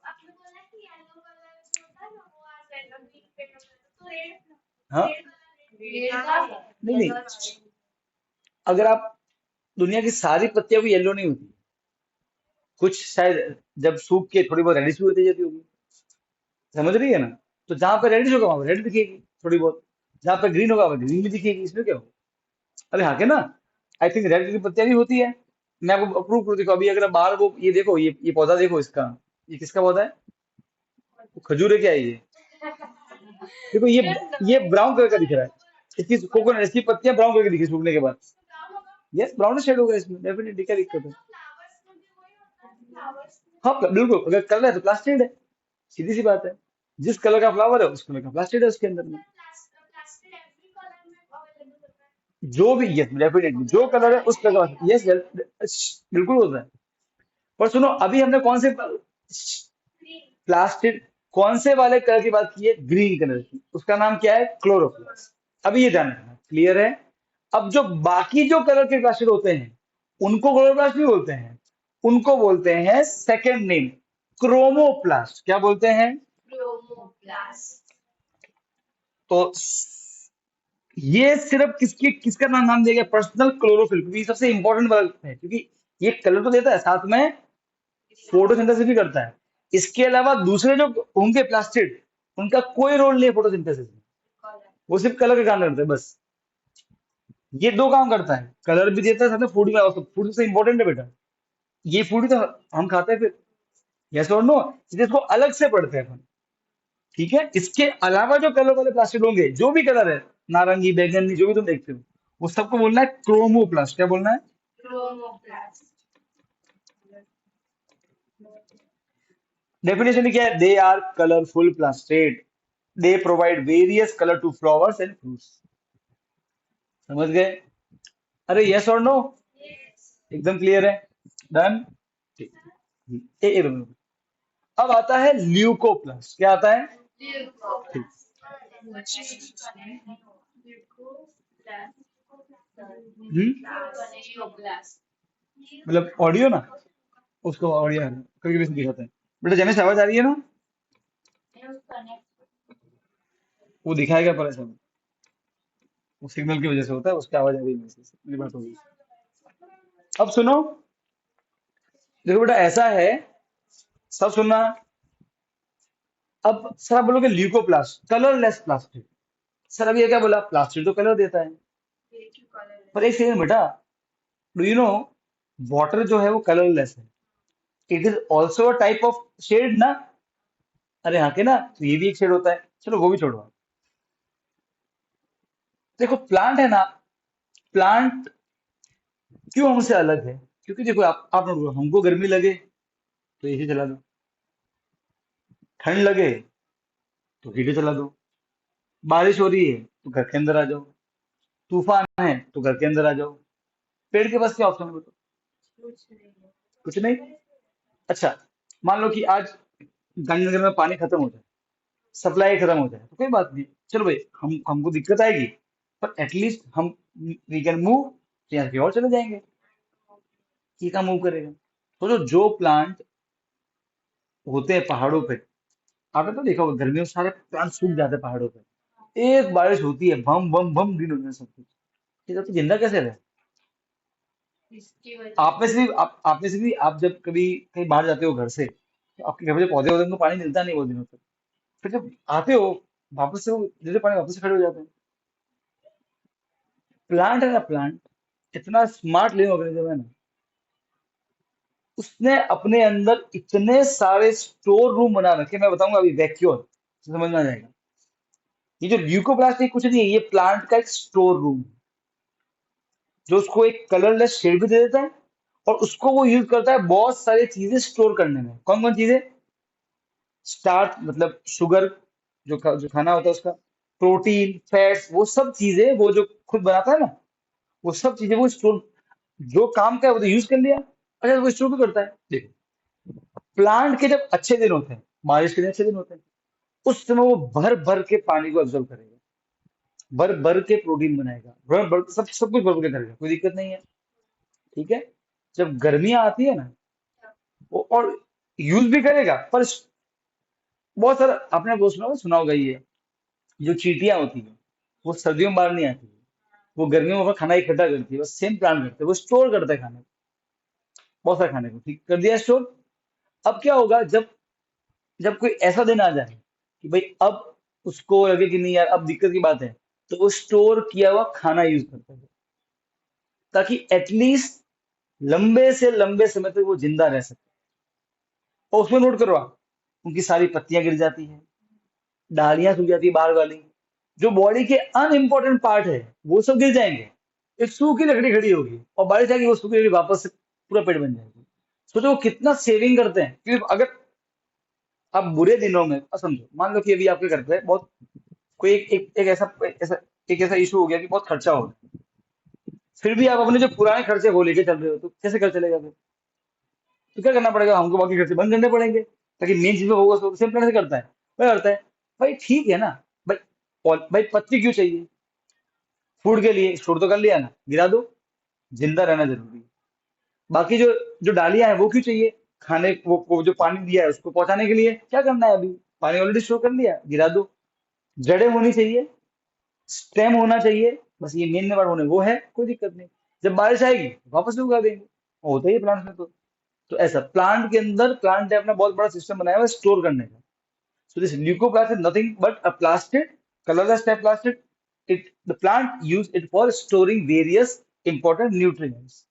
आपने बोला कि येलो कलर जो होता है ना वो आ जाएगा ग्रीन पे तो रेड, हाँ रेड कलर रेड का नहीं नहीं, अगर आप दुनिया की सारी पत्तियां भी येलो नहीं होती, कुछ शायद जब सूख के थोड़ी बहुत रेडिश भी होती जाती होगी। समझ रही है ना? तो जहां पर रेडिश होगा वहां रेड दिखेगी थोड़ी बहुत। जहाँ पे ग्रीन होगा वहाँ ग्रीन भी दिखेगी, इसमें क्या होगा? अरे हाँ के ना, आई थिंक रेड की पत्तियां भी होती है। मैं आपको अप्रूव करूँ, देखो अभी अगर बाहर वो ये देखो, ये पौधा देखो इसका, ये किसका पौधा है? वो खजूर है क्या है ये? देखो ये ब्राउन कलर का दिख रहा है, इसकी कोकोनट, इसकी पत्तियां ब्राउन कलर की दिखी सूखने के बाद। ब्राउन होगा। यस, ब्राउन शेड होगा इसमें डेफिनेटली, क्या दिक्कत है? फ्लावर्स में भी वही होता है, फ्लावर्स में। हाँ बिल्कुल, अगर कलर है तो प्लास्टिड है, सीधी सी बात है। जिस कलर का फ्लावर है उस कलर का प्लास्टिड है उसके अंदर में। प्लास्टिक एवरी कलर में अवेलेबल होता है। जो भी, यस डेफिनेटली, जो कलर है उस कलर का, यस बिल्कुल होता है। पर सुनो, अभी हमने कौन से ग्रीन। प्लास्टिड, कौन से वाले कलर की बात की है? ग्रीन कलर की, उसका नाम क्या है? क्लोरोप्लास्ट। अभी ये ध्यान रखना, क्लियर है? अब जो बाकी जो कलर के प्लास्टिड होते हैं उनको क्लोरोप्लास्ट नहीं बोलते हैं, उनको बोलते हैं सेकंड नेम क्रोमोप्लास्ट। क्या बोलते हैं? Chromoplast. तो ये सिर्फ किसका नाम दिया गया? पर्सनल क्लोरोफिल, क्योंकि ये सबसे इंपॉर्टेंट वर्क है, क्योंकि ये कलर तो देता है, साथ में फोटोसिंथेसिस भी करता है। इसके अलावा दूसरे जो होंगे प्लास्टिड, उनका कोई रोल नहीं है फोटोसिंथेसिस में, वो सिर्फ कलर का काम करते हैं बस। ये दो काम करता है, कलर भी देता है, साथ में फूड में, फूड सबसे इंपॉर्टेंट है बेटा, ये फूड तो हम खाते हैं फिर, यस और नो, इसको अलग से पढ़ते हैं अपन। ठीक है, इसके अलावा जो कलर वाले प्लास्टिड होंगे, जो भी कलर है, नारंगी, बैगनी, जो भी तुम देखते हो, वो सबको बोलना है क्रोमोप्लास्ट। क्या बोलना है? Chromoplast. डेफिनेशन क्या है? They are colourful plastid, they provide various colour to flowers and fruits. समझ गए? अरे यस और नो, एकदम क्लियर है, डन। ठीक, एक मिनट। अब आता है ल्यूकोप्लास्ट। क्या आता है? ठीक, Leucoplast. मतलब ऑडियो ना, उसको ऑडियो कभी कभी दिखाते हैं बेटा, जैसे से आवाज आ रही है ना, वो दिखाएगा पर ऐसा, वो सिग्नल की वजह से होता है, उसकी आवाज आ रही है मेरे से, मेरी बात होगी। अब सुनो, देखो बेटा ऐसा है, सब सुनना। अब सर आप बोलोगे ल्यूकोप्लास्ट कलरलेस प्लास्टिक, सर अभी ये क्या बोला? प्लास्टिक तो कलर देता है, पर एक सेकंड बेटा, डू यू नो वाटर जो है वो कलरलेस है, it is also a type of shade ना। अरे हाँ के ना, तो ये भी एक शेड होता है, चलो वो भी छोड़ो। देखो प्लांट है ना, प्लांट क्यों हमसे अलग है? क्योंकि देखो आप नोट करो, हमको गर्मी लगे तो एसी चला दो, ठंड लगे तो हीटर चला दो, बारिश हो रही है तो घर के अंदर आ जाओ, तूफान है तो घर के अंदर आ जाओ। पेड़ के पास क्या ऑप्शन है बताओ? कुछ नहीं। अच्छा, मान लो कि आज गांधीनगर में पानी खत्म हो जाए, सप्लाई खत्म हो जाए, तो कोई बात नहीं, चलो भाई हमको दिक्कत आएगी, पर एटलीस्ट हम वी कैन मूव, यहाँ की और चले जाएंगे, ये काम मूव करेगा। तो जो प्लांट होते हैं पहाड़ों पे, आपने तो देखा होगा गर्मियों में सारे प्लांट सूख जाते हैं पहाड़ों पे, एक बारिश होती है बम बम बम ग्रीन हो जाए सब कुछ, ये तो जिंदा कैसे रहे? इसकी वजह आप में से भी, आप जब कभी कहीं बाहर जाते हो घर से, तो आपके घर में जो पौधे होते हैं उनको पानी मिलता नहीं बहुत दिनों तक, फिर जब आते हो वापस से वो धीरे पानी वापस से खड़े हो जाते हैं। प्लांट है ना, प्लांट इतना स्मार्ट लिविंग ऑर्गेनिज्म है ना, उसने अपने अंदर इतने सारे स्टोर रूम बना रखे, मैं बताऊंगा अभी वैक्यूम समझ में आ जाएगा। ये जो ल्यूकोप्लास्ट कुछ नहीं है, ये प्लांट का एक स्टोर रूम है, जो उसको एक कलरलेस शेड भी दे देता है, और उसको वो यूज करता है बहुत सारी चीजें स्टोर करने में। कौन कौन चीजें? स्टार्च मतलब शुगर, जो खाना होता है उसका, प्रोटीन, फैट्स, वो सब चीजें वो जो खुद बनाता है ना, वो सब चीजें वो स्टोर, जो काम का है वो तो यूज कर लिया, अच्छा वो स्टोर भी करता है। देखो, प्लांट के जब अच्छे दिन होते हैं, बारिश के दिन अच्छे दिन होते हैं, उस समय वो भर भर के पानी को एब्जॉर्ब करेगा, भर भर के प्रोटीन बनाएगा, भर भर सब सब कुछ भर भर के करेगा, कोई दिक्कत नहीं है। ठीक है, जब गर्मियां आती है ना, वो और यूज भी करेगा, पर बहुत सारा आपने वो सुना होगा, ये जो चींटियां होती है वो सर्दियों में बाहर नहीं आती है, वो गर्मियों में अपना खाना इकट्ठा करती है, वो सेम प्लान करते हैं, वो स्टोर करता है खाने को, बहुत सारे खाने को, ठीक कर दिया स्टोर। अब क्या होगा, जब जब कोई ऐसा दिन आ जाए कि भाई अब उसको लगे कि नहीं यार अब दिक्कत की बात है, तो वो स्टोर किया हुआ खाना यूज करता है, ताकि एटलीस्ट लंबे से लंबे समय तक वो जिंदा रह सके। और उसमें नोट करवा, उनकी सारी पत्तियां गिर जाती है, डालियां सूख जाती है बाहर वाली, जो बॉडी के अनइम्पोर्टेंट पार्ट है वो सब गिर जाएंगे, एक सूखी लकड़ी खड़ी होगी और बारिश आएगी, वो सूखी लकड़ी वापस से पूरा पेड़ बन जाएगी। सोचो वो कितना सेविंग करते हैं। क्योंकि अगर आप बुरे दिनों में, अब समझो, मान लो कि अभी आपके घर पे बहुत कोई एक ऐसा इशू हो गया कि बहुत खर्चा हो गया, फिर भी आप अपने जो पुराने खर्चे वो लेके चल रहे हो, तो कैसे कर चलेगा फिर? तो क्या करना पड़ेगा, हमको बाकी खर्चे बंद करने पड़ेंगे, ताकि मेन चीज में फोकस हो। सेम प्लान से करता है, वह करता है, भाई ठीक है ना, भाई भाई पत्ती क्यों चाहिए? फूड के लिए स्टोर तो कर लिया ना, गिरा दो, जिंदा रहना जरूरी है। बाकी जो जो डालियां हैं वो क्यों चाहिए? खाने वो जो पानी दिया है उसको पहुंचाने के लिए, क्या करना है अभी, पानी ऑलरेडी स्टोर कर लिया, गिरा दो। जड़ें होनी चाहिए, स्टेम होना चाहिए, बस ये मेन पार्ट होने वो है, कोई दिक्कत नहीं। जब बारिश आएगी वापस से उगा देंगे, होता ही है प्लांट में। तो ऐसा प्लांट के अंदर, प्लांट ने अपना बहुत बड़ा सिस्टम बनाया हुआ है स्टोर करने का। So this leucoplast is nothing but a plastid, colourless type plastid. It the plant use it for storing various important nutrients.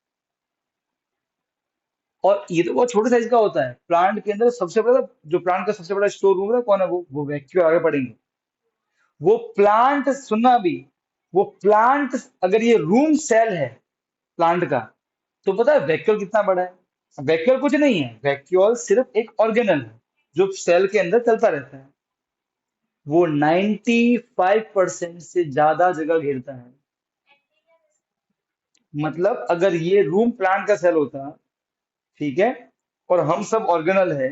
और ये तो बहुत छोटे साइज का होता है। प्लांट के अंदर सबसे बड़ा, जो प्लांट का सबसे बड़ा स्टोर रूम है कौन है? वो वैक्यूम, आगे पढ़ेंगे। वो प्लांट, सुनना भी, वो प्लांट, अगर ये रूम सेल है प्लांट का, तो पता है वैक्यूल कितना बड़ा है? वैक्यूल कुछ नहीं है, वैक्यूल सिर्फ एक ऑर्गेनल है जो सेल के अंदर चलता रहता है। वो 95% से ज्यादा जगह घेरता है। मतलब अगर ये रूम प्लांट का सेल होता, ठीक है, और हम सब ऑर्गेनल है,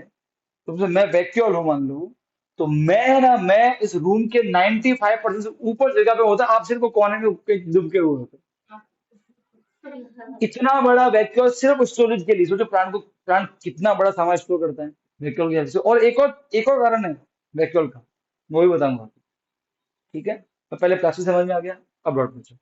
तो मैं वैक्यूल हूं मान लो, तो मैं इस रूम के 95% से ऊपर जगह पे होता, आप सिर्फ वो कोने में दुबके हुए होते। इतना बड़ा वैक्यूल सिर्फ स्टोरेज के लिए। सोचो प्लांट कितना बड़ा सामान स्टोर करता है वैक्यूल की हेल्प से। और एक और कारण है वैक्यूल का, वो भी बताऊंगा, ठीक है? तो पहले प्लास्टिक समझ में आ गया, अब डॉट पूछो। सर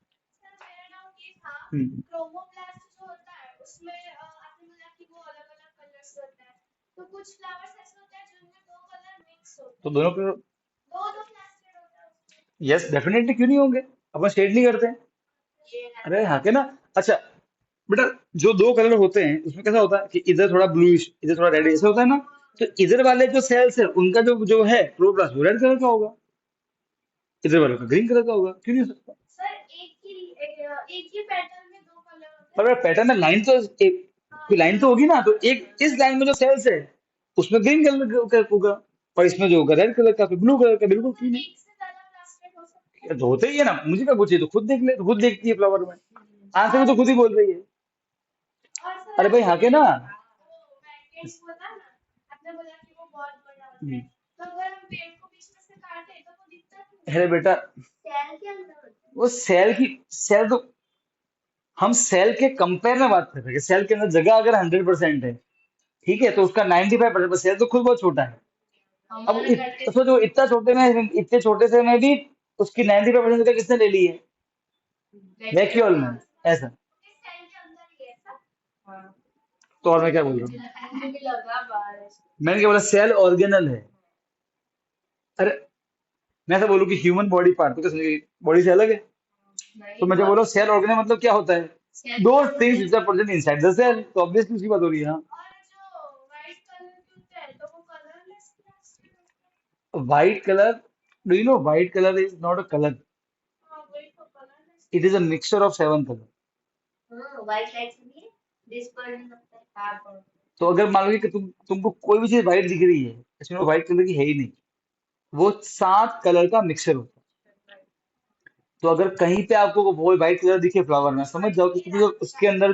मेरा डाउट ये था, हम्म। क्रोमोप्लास्ट जो होता है उसमें आपने बोला कि वो अलग अलग कलर्स होता है, तो कुछ फ्लावर्स ऐसे होते हैं जिनमें दो कलर मिक्स होते तो हैं, दोनों के, दो दो प्लास्टिड होता है उसमें। यस डेफिनेटली, क्यों नहीं होंगे, अपन शेड नहीं करते हैं। ये अरे हाँ के ना। अच्छा बेटा, जो दो कलर होते हैं उसमें कैसा होता है कि इधर थोड़ा ब्लूइश, इधर थोड़ा रेड, ऐसा होता है ना। तो इधर वाले जो सेल्स है उनका जो जो है क्लोरोप्लास्ट, वो रेड कलर का होगा, इधर वालों का ग्रीन कलर का होगा, क्यों नहीं हो सकता? सर एक ही पैटर्न में दो कलर होते पर पैटर्न में लाइन तो एक, कोई लाइन तो होगी ना, तो एक इस लाइन में जो सेल्स है उसमें ग्रीन कलर का होगा, और इसमें जो होगा रेड कलर का, फिर ब्लू कलर का, बिल्कुल हैं, क्यों नहीं? एक से ज्यादा प्लास्टिड हो सकते ये तो होते ही है ना, मुझे क्या पूछिए, तो खुद देख ले, तो खुद देखती है फ्लावर में, आंसर में तो खुद ही बोल रही है। हैं। और सर अरे भाई हाँ के ना। वो वैकेंट होता है ना, आपने बोला कि वो बहुत बड़ा होता है, हम्म। तो अगर हम पेड़ को बीच में से काटे तो वो दिखता क्यों अरे बेटा, है? सेल के अंदर होता है। वो सेल तो, हम सेल के कंपेयर में बात कर रहे हैं। सेल के अंदर जगह अगर 100% है, ठीक है, तो उसका 95%, सेल तो खुद बहुत छोटा है। अब हमारे घर के सोचो इतना छोटे में, इतने छोटे से में भी उसकी 95% जगह किसने ले ली है? वैक्यूल में। ऐसा इस सेल के अंदर ही है सर। हाँ, तो और मैं क्या बोल रहा हूँ? मुझे भी लगा बाहर है। मैंने क्या बोला? सेल ऑर्गेनल है। अरे मैं ऐसा बोलूं कि ह्यूमन बॉडी पार्ट, तो क्या समझेगी, बॉडी से अलग है। तो नहीं मैं जब बोल रहा हूँ सेल ऑर्गेनल, मतलब क्या होता है? सेल दो things which are present inside the cell, तो ऑब्वियसली उसकी बात हो रही है। हाँ, और जो व्हाइट कलर के होते हैं तो वो कलरलेस प्लास्टिक होते white colour, do you know white colour is not a colour, हैं। हाँ वही तो colourless. It is a mixture of 7 colour. White light से भी डिस्पर्जन लगता है कार्बन। तो अगर मान लो कि तुमको कोई भी चीज व्हाइट दिख रही है, इसमें व्हाइट कलर की है ही नहीं, वो 7 कलर का मिक्सचर होता है। तो अगर कहीं पे आपको वो व्हाइट कलर दिखे फ्लावर में, समझ जाओ कि उसके अंदर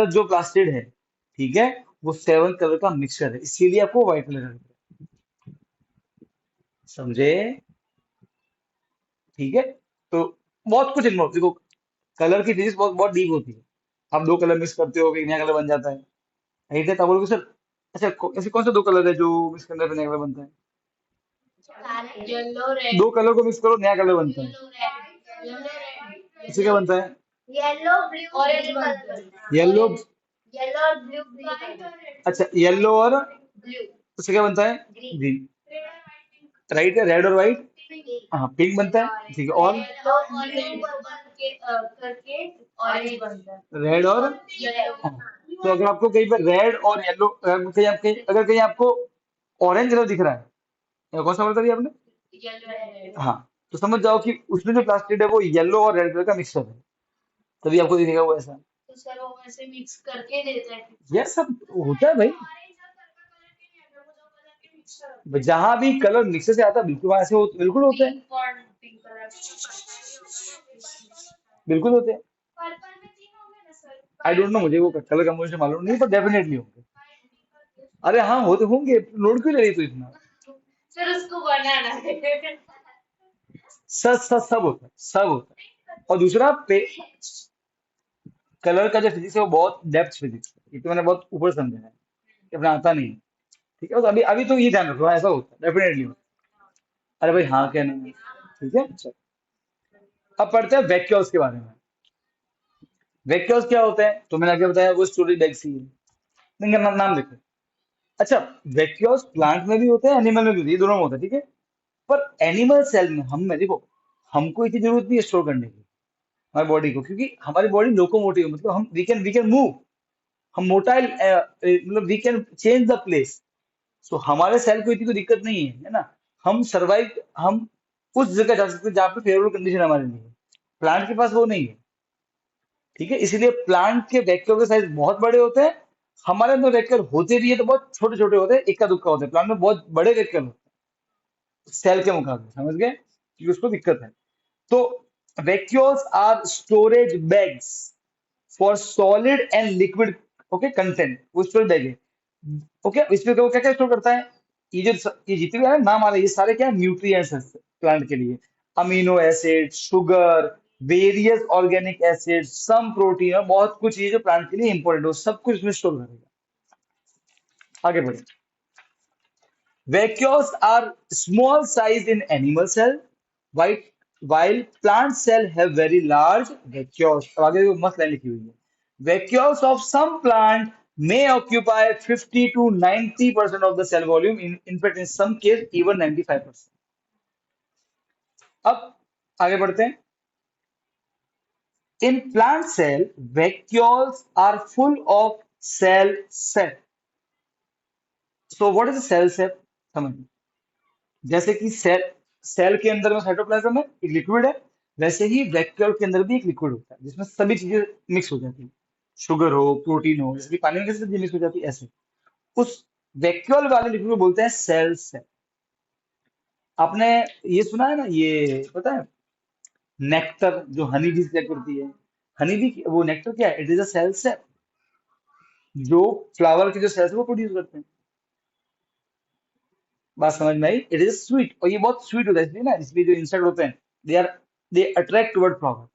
जो प्लास्टिड है, ठीक है, वो 7 कलर का मिक्सचर है, इसीलिए आपको व्हाइट कलर का दिख रहा है। समझे? ठीक है। तो बहुत कुछ इन्वॉल्व, देखो कलर की फिजिक्स बहुत बहुत डीप होती है। आप दो कलर मिक्स करते हो, एक नया कलर बन जाता है, राइट है? तब बोलोगे सर, अच्छा ऐसे कौन से दो कलर है जो मिक्स करने पे नया कलर बनता है? येलो रेड, दो कलर को मिक्स करो नया कलर बनता है, येलो रेड, येलो रेड, इससे क्या बनता है? Yellow blue orange colour, yellow, yellow और ब्लू ग्रीन व्हाइट कलर, और रेड, अच्छा येलो और ब्लू उससे क्या बनता है? ग्रीन, ग्रीन, रेड और व्हाइट पिंक, राइट है, रेड और व्हाइट हाँ पिंक बनता है, ठीक है, और येलो और रेड करके ऑरेंज बनता है। रेड और येलो हाँ। तो अगर आपको कहीं पर रेड और येलो, अगर कहीं आपको ऑरेंज कलर दिख रहा है, या कौन सा कलर था ये आपने? Yellow and red. हाँ, तो समझ जाओ कि उसमें जो प्लास्टिड है वो येलो और रेड कलर का मिक्सचर है, तभी आपको दिखेगा वो ऐसा। तो सर वो वैसे मिक्स करके देता है। ये सब होता है भाई, ऑरेंज और पर्पल कलर के नहीं आता, वो दो कलर के मिक्सचर होते हैं। जहां भी कलर मिक्सर से आता है बिल्कुल वहां ऐसे बिल्कुल होते हैं, पिंक और पिंक कलर बिल्कुल होते हैं। पर्पल में तीन होंगे ना सर? आई डोंट नो, मुझे वो कलर कॉम्बिनेशन मालूम नहीं, पर डेफिनेटली होंगे। अरे हाँ होते होंगे, लोड क्यों ले रही तू इतना? सर उसको बनाना है। सब होता है, सब होता है। और दूसरा कलर का जो फिजिक्स है वो बहुत डेप्थ फिजिक्स है, ये तो मैंने बहुत ऊपर समझा है, कि अपना आता नहीं है। ठीक है, तो अभी अभी तो ये ध्यान रखो, हाँ, ऐसा होता है डेफिनेटली होता है। अरे भाई हाँ क्या नहीं, ठीक है चल। अब पढ़ते हैं वैक्यूल्स के बारे में। वैक्यूल्स क्या होते हैं, तो मैंने आगे बताया वो स्टोरेज बैग्स ही है। इनका नाम देखो। अच्छा, वैक्यूल्स प्लांट में भी होते हैं, एनिमल में भी होते हैं, ये दोनों में होता है, ठीक है। पर एनिमल सेल में हम में देखो, हमको इतनी जरूरत नहीं है स्टोर करने की हमारी बॉडी को, क्योंकि हमारी बॉडी लोकोमोटिव मतलब हम वी कैन मूव, हम मोटाइल, मतलब we can change the place. So हमारे सेल को इतनी कोई दिक्कत नहीं है, है ना। हम सर्वाइव, हम उस जगह जा सकते हैं जहाँ पे फेवरेबल कंडीशन हमारे लिए है। प्लांट के पास वो नहीं है, ठीक है, इसीलिए प्लांट के वैक्यूल के साइज बहुत बड़े होते हैं। हमारे अंदर वैक्यूल होते भी है तो बहुत छोटे छोटे होते हैं, इक्का दुक्का होते हैं, प्लांट में बहुत बड़े वैक्यूल होते हैं सेल के मुकाबले, समझ गए, क्योंकि उसको दिक्कत है। तो vacuoles are storage bags for solid and liquid, okay, content, वो स्टोरेज बैग है। ओके, इसमें वो क्या क्या स्टोर करता है, ये जितने भी है ना, नाम आ रहे हैं, ये सारे क्या न्यूट्रिएंट्स हैं प्लांट के लिए। Amino acid, sugar, various organic acid, some protein, और बहुत कुछ चीजें जो प्लांट के लिए इंपॉर्टेंट हो, सब कुछ इसमें स्टोर करेगा। आगे बढ़े। Vacuoles are small size in animal cell, while while plant cell have very large vacuoles. अब आगे वो मस्त लाइन लिखी हुई है। Vacuoles of some plant may occupy 50 to 90% of the cell volume. In fact, in some case, even 95%. अब आगे बढ़ते हैं। In plant cell, vacuoles are full of cell sap. So, what is a cell sap? समझिए। जैसे कि सेल सेल के अंदर में साइटोप्लाज्म है, एक लिक्विड है, वैसे ही वैक्यूल के अंदर भी एक लिक्विड होता है जिसमें सभी चीजें मिक्स हो जाती है, शुगर हो, प्रोटीन हो, जैसे कि पानी में कैसे चीजें मिक्स हो जाती है ऐसे। उस वैक्यूल वाले लिक्विड को बोलते हैं सेल सेल। आपने ये सुना है ना, ये पता है नेक्टर जो हनी बी से करती है, हनी बी वो नेक्टर क्या है, it is a cell cell, जो फ्लावर के जो सेल्स है वो प्रोड्यूस करते हैं। बात समझ में आई, इट इज स्वीट, और ये बहुत स्वीट होता है इसलिए ना, इसलिए जो इंसेक्ट होते हैं दे अट्रैक्ट टुवर्ड फ्लावर।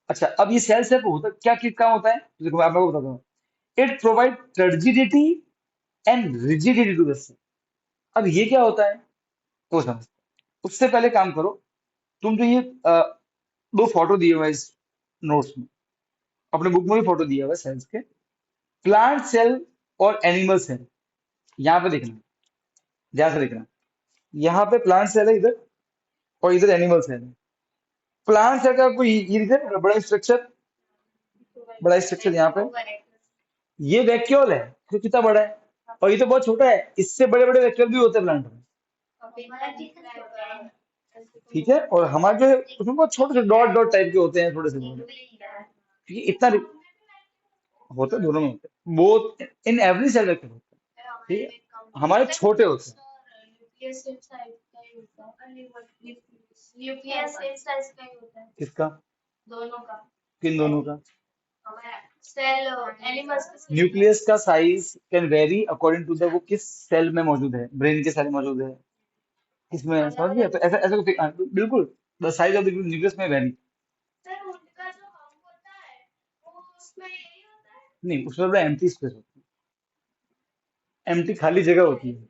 अच्छा, अब ये सेल सेप होता क्या किस काम होता है, तो देखो मैं आपको बताता हूँ। It provide turgidity and rigidity to the cell. अब ये क्या होता है वो समझ, उससे पहले काम करो। तुम जो ये दो फोटो दिए हुए हैं इस नोट्स में, अपने बुक में भी फोटो दिया हुआ है सेल्स के, प्लांट सेल और एनिमल सेल। यहाँ पे देखना, ध्यान से देखना, यहाँ पे प्लांट सेल है इधर, और इधर एनिमल सेल है। प्लांट सेल का कोई ये इधर बड़ा स्ट्रक्चर यहाँ पे, ये वैक्यूल है तो कितना बड़ा है, और ये तो बहुत छोटा है, इससे बड़े बड़े वैक्यूल भी होते हैं प्लांट में, ठीक है। और हमारे जो है उसमें बहुत छोटे छोटे डॉट डॉट टाइप के होते हैं, थोड़े से बड़े, क्योंकि इतना होता है, दोनों में होता है, both in every cell vacuole होता है, ठीक है, हमारे छोटे होते हैं। न्यूक्लियस सेम साइज का ही होता है किसका, दोनों का। किन दोनों का? सेल एनिमल्स का न्यूक्लियस का size can vary according to the वो किस सेल में मौजूद है, ब्रेन के सेल में मौजूद है, किसमें, समझ गए, तो ऐसा ऐसा बिल्कुल the size of the nucleus में वेरी। सर उनका जो हम होता है वो उसमें यही होता है। नहीं, उसमें बड़ा एम्प्टी स्पेस होती है, एम्प्टी खाली जगह होती है,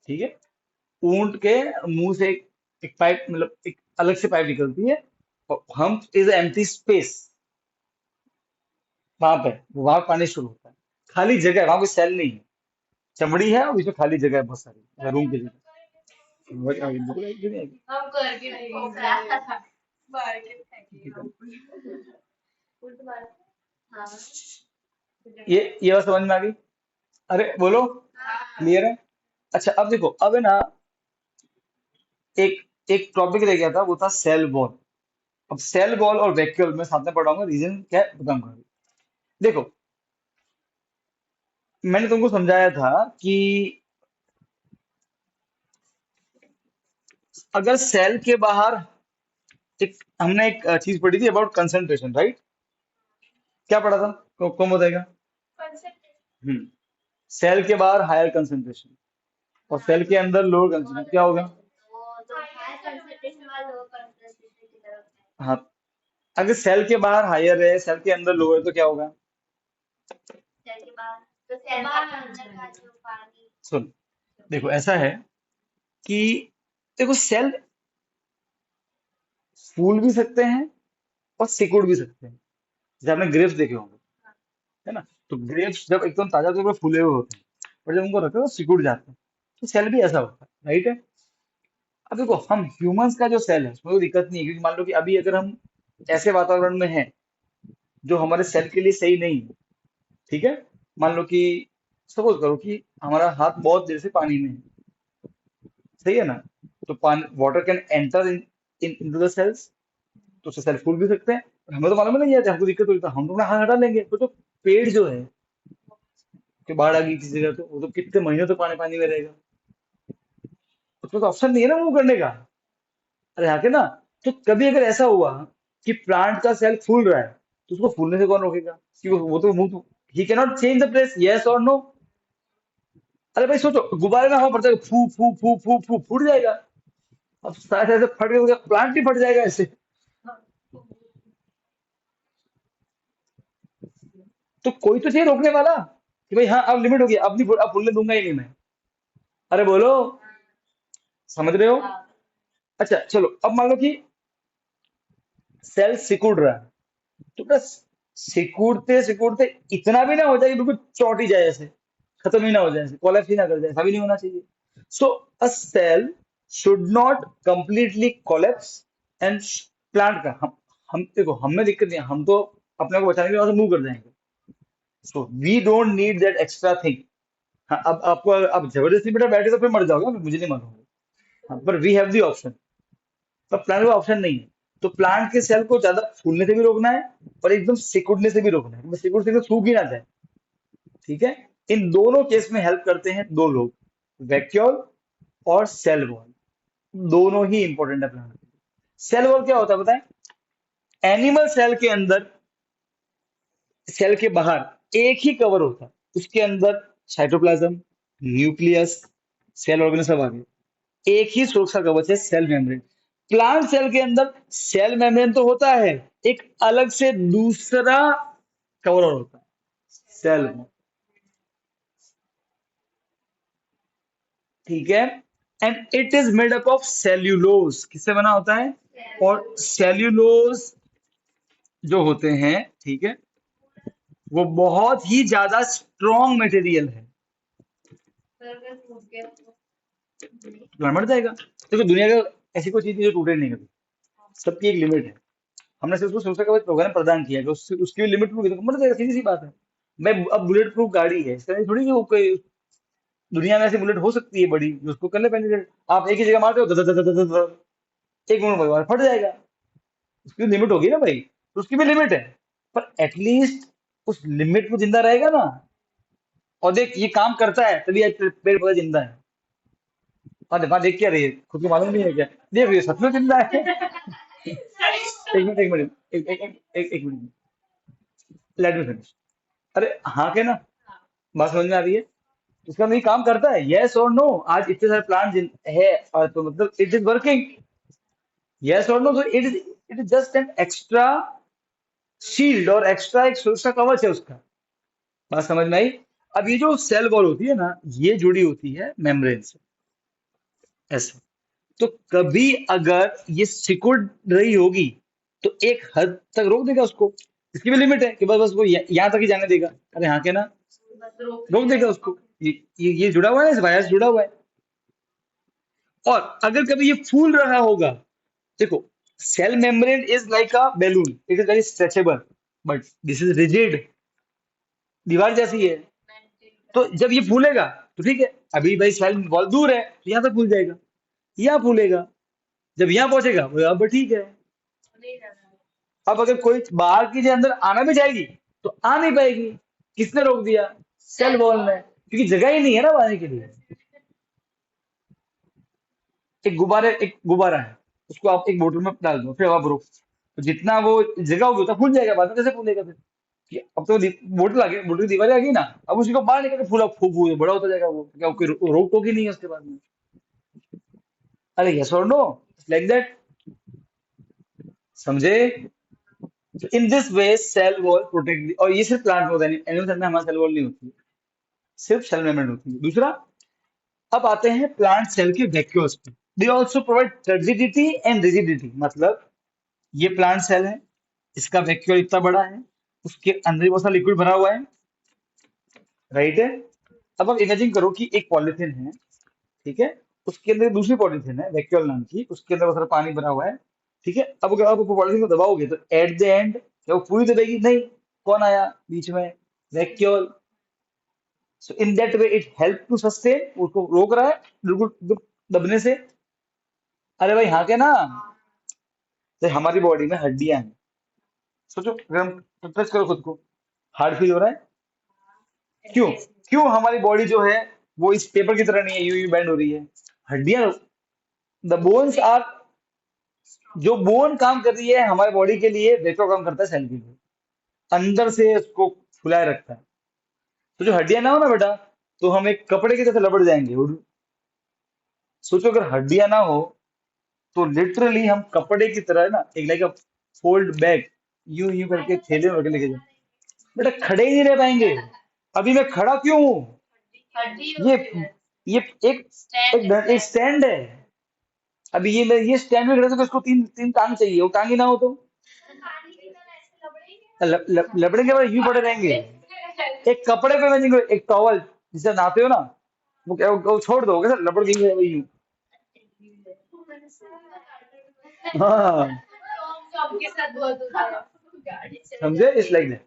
ठीक है। ऊंट के मुंह से एक पाइप, मतलब एक अलग से पाइप निकलती है, और हम इज एम्प्टी स्पेस, वहां पे वहां पानी शुरू होता है, खाली जगह है, वहां कोई सेल नहीं है, चमड़ी है और इसमें खाली जगह है बहुत सारी, रूम की जगह। समझ आ गई, बिल्कुल आई, क्यों नहीं आएगी? हम करके देखेंगे। बाहर के फेंके ठीक है। हम। उल्ट मार। हाँ। ये बात समझ में आ गई? अरे बोलो, क्लियर है? अच्छा अब देखो, अब है ना, एक एक टॉपिक रह गया था, वो था सेल वॉल। अब सेल वॉल और वैक्यूल में साथ में पढ़ाऊंगा, रीजन क्या है बताऊंगा। देखो, मैंने तुमको समझाया था कि अगर सेल के बाहर एक, हमने एक चीज पढ़ी थी अबाउट कंसंट्रेशन, राइट? क्या पढ़ा था? कौन बताएगा? कंसंट्रेशन। हम्म। सेल के बाहर हायर कंसंट्रेशन और सेल के अंदर लोअर कंसंट्रेशन, क्या होगा? वो तो हाई कंसंट्रेशन वाला लो कंसंट्रेशन की तरफ है। हाँ, अगर सेल के बाहर हायर है, सेल के अंदर लोअर है, तो क्या होगा? सेल के बाहर तो सेल का अंदर का जो पानी। सुन, देखो ऐसा है कि देखो, सेल फूल भी सकते हैं और सिकुड़ भी सकते हैं। जैसे आपने ग्रेप्स देखे होंगे, है ना? तो ग्रेप्स जब एकदम ताजा तौर पर फूले हुए होते हैं, और जब उनको रखो तो सिकुड़ जाते हैं। तो सेल भी ऐसा होता है, राइट है? अब देखो, हम ह्यूमंस का जो सेल है उसमें कोई दिक्कत नहीं है, क्योंकि मान लो कि अभी अगर हम ऐसे वातावरण में हैं जो हमारे सेल के लिए सही नहीं है, ठीक है? मान लो कि सपोज करो कि हमारा हाथ बहुत देर से पानी में है, सही है ना? तो पानी, water can enter in into the cells, तो उससे सेल फूल भी सकते हैं। और हमें तो मालूम नहीं है, हमको दिक्कत होती है तो हम तो अपना हाथ हटा लेंगे। तो पेड़ जो है, कि बाढ़ आ गई किसी जगह, तो वो तो कितने महीनों तक पानी पानी में रहेगा, उसमें तो ऑप्शन नहीं है ना मूव करने का। अरे आके ना, तो कभी अगर ऐसा हुआ कि प्लांट का सेल फूल रहा है, तो उसको फूलने से कौन रोकेगा? कि वो तो move, he can not change the place, yes और नो? अरे भाई सोचो, गुब्बारे में हवा पड़ जाएगा, फू फू फू फू फू फूट जाएगा। अब शायद ऐसे फट गया, प्लांट ही फट जाएगा ऐसे। तो कोई तो चाहिए रोकने वाला, कि भाई हाँ अब लिमिट हो गई, अब नहीं, अब फूलने दूंगा ही नहीं मैं। अरे बोलो, समझ रहे हो? अच्छा चलो, अब मान लो कि सेल सिकुड़ रहा है, तो बस सिकुड़ते सिकुड़ते इतना भी ना हो जाए कि बिल्कुल चौट ही जाए, ऐसे खत्म ही ना हो जाए, ऐसे कोलैप्स ही ना कर जाए, ऐसा भी नहीं होना चाहिए। So a cell should not completely collapse. And plant का, हम देखो, हमें दिक्कत नहीं है, हम तो अपने को बचाने के लिए वहां से मूव कर जाएंगे। So we don't need that extra thing. हाँ, अब आपको आप जबरदस्ती बेटा बैठे तो फिर मर जाओगे, मुझे नहीं मालूम। हाँ, पर वी हैव द ऑप्शन। पर प्लांट का ऑप्शन नहीं है। तो प्लांट के सेल को ज्यादा फूलने से भी रोकना है और एकदम सिकुड़ने से भी रोकना है, सिकुड़ से सूख ही ना जाए, ठीक है? इन दोनों केस में हेल्प करते हैं दो लोग, वैक्यूल और सेल वॉल। दोनों ही इंपॉर्टेंट है प्लांट के लिए। सेल वॉल क्या होता है बताएं? एनिमल सेल के अंदर, सेल के बाहर एक ही कवर होता है, उसके अंदर साइटोप्लाज्म, न्यूक्लियस, सेल ऑर्गेनल सब आ गए। एक ही सुरक्षा कवच है, सेल मेम्ब्रेन। प्लांट सेल के अंदर सेल मेम्ब्रेन तो होता है, एक अलग से दूसरा कवर और होता है, सेल वॉल, ठीक है? And it is made up of cellulose. किससे बना होता है? और सेल्यूलोज जो होते हैं, ठीक है, वो बहुत ही ज्यादा स्ट्रॉन्ग मटेरियल है। अगर फूट गया तो प्लांट मर जाएगा। देखो, दुनिया का ऐसी कोई चीज नहीं जो टूटे नहीं कभी, सबकी एक लिमिट है। हमने सिर्फ उसको सुरक्षा कवच प्रोग्राम प्रदान किया है कि उसकी लिमिट टूट गई तो मर जाएगा, सीधी सी बात है। मैं अब बुलेट प्रूफ गाड़ी है, इसका नहीं थोड़ी कि वो कोई दुनिया में ऐसी बुलेट हो सकती है बड़ी जो उसको कर ले पेनिट्रेट। आप एक ही जगह मारते हो, धद धद धद धद धद, एक मिनट में फट जाएगा। उसकी लिमिट होगी ना भाई, तो उसकी भी लिमिट है। पर एटलीस्ट उस लिमिट में जिंदा रहेगा ना। और देख, ये काम करता है तभी आज पेड़ पौधा जिंदा है। वहां देख क्या रही है, खुद को मालूम नहीं है क्या? देख ये सच में जिंदा है। एक मिनट, एक मिनट, एक मिनट, लेट मी फिनिश। अरे हाँ के ना, बात समझ में आ रही है? उसका नहीं काम करता है, यस और नो? आज इतने सारे प्लांट है, और तो मतलब इट इज वर्किंग, यस और नो? तो it is just an extra shield और एक्स्ट्रा एक सुरक्षा कवच है उसका। बात समझ में आई? अब ये जो सेल वॉल होती है ना, ये जुड़ी होती है मेम्ब्रेन से, ऐसे। तो कभी अगर ये सिकुड़ रही होगी तो एक हद तक रोक देगा उसको। इसकी भी लिमिट है कि बस बस वो यहाँ तक ही जाने देगा। अरे हाँ के ना, बस रोक रोक देगा उसको। ये जुड़ा हुआ है, इस वायर से जुड़ा हुआ है। और अगर कभी ये फूल रहा होगा, देखो, cell membrane is like a balloon, it is very stretchable, but this is rigid, दीवार जैसी है। तो जब ये फूलेगा तो ठीक है, अभी भाई सेल बहुत दूर है तो यहाँ तक फूल जाएगा, यहाँ फूलेगा, जब यहाँ पहुंचेगा वो अब ठीक है। नहीं जाना। अब अगर कोई बाहर की जो अंदर आना भी चाहेगी तो आ नहीं पाएगी, किसने रोक दिया? सेल वॉल ने, क्योंकि जगह ही नहीं है ना आने के लिए। एक गुब्बारा है, उसको आप एक बोतल में डाल दो, फिर आप रोक, तो जितना वो जगह होगी उतना फूल जाएगा, बाद में कैसे फूलेगा फिर? कि अब तो बोतल आ गई, बोतल की दीवारें आ गई ना, अब उसी को बाहर निकल के फूला फूक फूक बड़ा होता जाएगा, वो क्या कोई रोक टोक ही नहीं है उसके बाद में। अरे यस और नो, लाइक दैट, समझे? In this way cell wall protect, और ये सिर्फ प्लांट में होता है, एनिमल सेल में हमारा सेल वॉल नहीं होती, सिर्फ सेल मेम्ब्रेन होती है। दूसरा, अब आते हैं प्लांट सेल के वैक्यूल्स पे। They also provide turgidity and rigidity, मतलब ये प्लांट सेल है, इसका वैक्यूल इतना बड़ा है, उसके अंदर बहुत सारा लिक्विड भरा हुआ है, राइट है। अब आप इमेजिन करो कि एक पॉलिथीन है, ठीक है, उसके अंदर दूसरी पॉलिथीन है वैक्यूल नाम की, उसके अंदर बहुत सारा पानी भरा हुआ है, ठीक है। अब अगर आप पॉलिथीन को दबाओगे तो एट द एंड क्या वो पूरी दबेगी? नहीं, कौन आया बीच में? Vacuole. So in that way it help to sustain, उसको रोक रहा है बिल्कुल दबने से। अरे भाई हाँ के ना, तो हमारी बॉडी में हड्डियां हैं, सोचो, अगर हम टच करो खुद को, हार्ड फील हो रहा है, क्यों? क्यों हमारी बॉडी जो है वो इस पेपर की तरह नहीं है, यूं यूं बेंड हो रही है, हड्डियां, द बोन्स आर, जो बोन काम कर रही है हमारे बॉडी के लिए, वैसा काम करता है सेल के लिए, अंदर से उसको फुलाए रखता है। तो जो हड्डियां ना हो ना बेटा, तो हम एक कपड़े की तरह लपट जाएंगे। सोचो अगर हड्डियां ना हो तो लिटरली हम कपड़े की तरह है ना, एक लाइक फोल्ड बैग, यूं यूं करके थैले में लेके जाए, बेटा खड़े ही नहीं रह पाएंगे। अभी मैं खड़ा क्यों हूं? हड्डी ये होती है। ये एक स्टैंड एक स्टैंड है। अभी ये स्टैंड में खड़े तो इसको तीन तीन टांग चाहिए, वो टांग ही ना हो तो पानी की तरह ऐसे लबड़ेंगे। लपड़ेंगे, बाद यूं पड़े रहेंगे। एक कपड़े पे बनेंगे, एक टॉवल जिसे नहाते हो ना, वो क्या वो छोड़ दो कैसे लपड़ गई है वही यूं। हाँ, टॉम के साथ बहुत होता है। गाड़ी चले समझे? जाती इस लाइक दैट,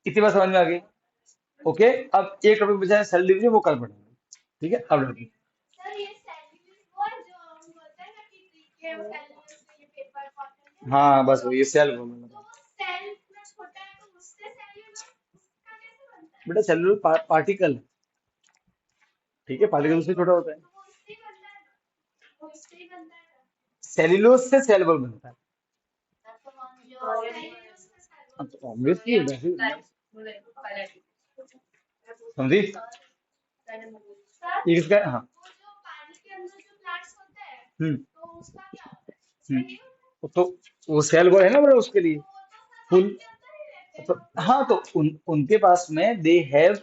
इतनी बात समझ में आ गई? ओके, अब एक टॉपिक बचा है सेल डिवीजन, वो कल पढ़ेंगे, ठीक है? अब रखिए। सर ये सेल्यूलोज वो जो हम बोलते हैं ना कि ये सेल्यूलोज के लिए पेपर कॉटन है। हाँ बस वो ये सेल बोल तो वो सेल में छोटा है तो उससे सेल्यूलोज उसका कैसे बनता है? बेटा, सेलुलर पार्टिकल, ठीक है, पार्टिकल उससे छोटा होता है। तो वो उससे ही बनता है ना? वो उससे ही बनता है ना? सेल्यूलोज से सेल वॉल बनता है। सेल्यूलोज से हाँ, सेल्यूलोज। तो ऑब्वियसली समझी सर ये किसका है? हाँ। वो जो पानी के अंदर जो प्लांट्स होते हैं हम्म तो उसका क्या होता है? उसमें हम्म नहीं होता? तो वो सेल वॉल है ना बेटा उसके लिए, तो वो तो सर फुल। पानी के अंदर ही रहते हैं तो ना? हाँ, तो उनके पास में दे हैव,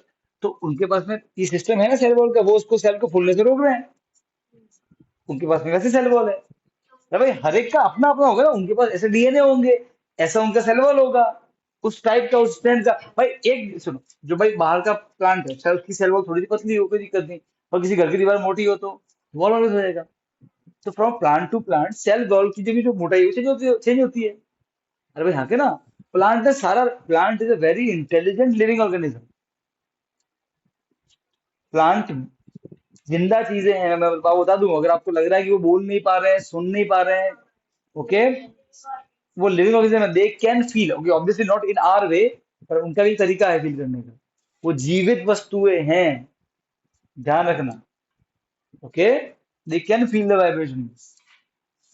तो उनके पास में ये सिस्टम है ना सेल वॉल का, वो उसको सेल को फूलने से रोक रहे हैं, उनके पास में वैसे सेल वॉल है। अरे भाई हर एक का अपना अपना होगा ना, उनके पास ऐसे डीएनए होंगे, ऐसा उनका सेल वॉल होगा, उस टाइप का, उस स्ट्रेंथ का। भाई एक सुनो, जो भाई बाहर का प्लांट है, शायद उसकी सेल वॉल थोड़ी सी पतली हो, कोई दिक्कत नहीं, और किसी घर की दीवार मोटी हो तो वॉल ऑलवेज हो जाएगा। तो from plant to plant cell wall की जो मोटाई है चेंज होती है। अरे भाई हाँ के ना, प्लांट है सारा, plant is a very intelligent living organism. Plant जिंदा चीजें हैं, मैं बता दूं, अगर आपको लग रहा है कि वो बोल नहीं पा रहे हैं, सुन नहीं पा रहे हैं, ओके, वो लिविंग ऑर्गेनिज्म है, they can feel, okay, obviously not in our way, पर उनका भी तरीका है फील करने का, वो जीवित वस्तुएं हैं, ध्यान रखना, okay, they can feel the vibration,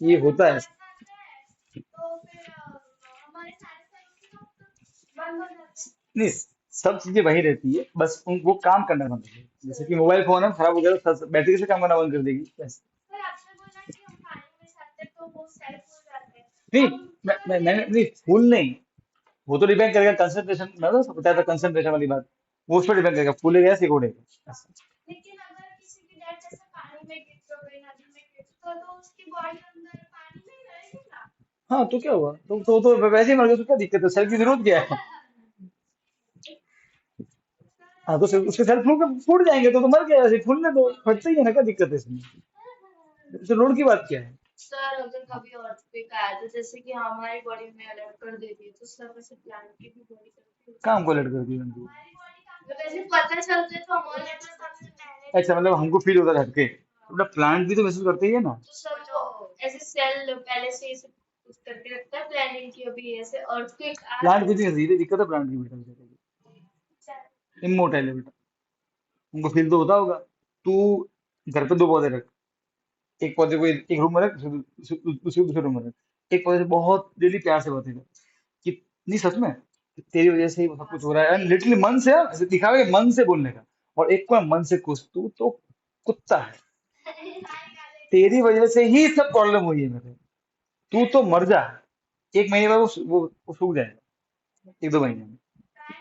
ये सर होता है। हमारे साथ है तो फिर हमारे सारे सेल उसी वक्त बंद हो जाते हैं। नहीं, सब चीजें वही रहती है, बस वो काम करना बंद कर देगी, जैसे कि मोबाइल फोन है खराब हो गया तो बैटरी से काम करना बंद कर देगी बस। सर आपने बोला कि हम पानी में जाते हैं तो वो सेल फूल जाते हैं। नहीं, हम मैंने नहीं, फूल नहीं, वो तो डिपेंड करेगा कंसंट्रेशन, मैं तो बताया था कंसंट्रेशन वाली बात, वो उस पर डिपेंड करेगा, फूलेगा या सिकुड़ेगा ऐसा। लेकिन अगर किसी की डेथ जैसे पानी में गिर गई, नदी में गिर तो उसकी बॉडी अंदर पानी में ही रहेगी ना? हाँ तो क्या हुआ, तो वैसे ही मर गया तो क्या दिक्कत है, सेल की जरूरत क्या है? हाँ तो उसके सेल फूट जाएंगे तो मर गया, ऐसे फूलने दो, फटते ही है ना, क्या दिक्कत है इसमें? तो लोड की बात क्या है? सर अगर कभी अर्थक्वेक आया तो जैसे कि हमारी बॉडी में अलर्ट कर देती है तो सर वैसे प्लांट की भी बॉडी करती है। काम को अलर्ट कर दिया उनको। तो वैसे पता चलता है तो हमारे को सबसे पहले अच्छा, मतलब हमको फील होता है हटके, अपना प्लांट भी तो महसूस करते ही है ना। तो सर वो ऐसे सेल पहले से ही सब कुछ करके रखता है प्लानिंग की अभी ऐसे अर्थक्वेक आ प्लांट कुछ नहीं कर सकती, दिक्कत है प्लांट की बेटा, इमोर्टल है बेटा, उनको फील तो होता होगा। तू घर पे दो पौधे रख, एक पौधे को एक रूम में रख, दूसरे दूसरे रूम में रख, एक पौधे से बहुत डेली प्यार से बातें कर, कितनी सच में कि तेरी वजह से ही वो सब कुछ हो रहा है, लिटरली मन से, ऐसे दिखावे के मन से बोलने का। और एक को मन से कुछ, तू तो कुत्ता है, तेरी वजह से ही सब प्रॉब्लम हुई है मेरे, तू तो मर जा, एक महीने बाद वो सूख जाएगा, एक दो महीने में।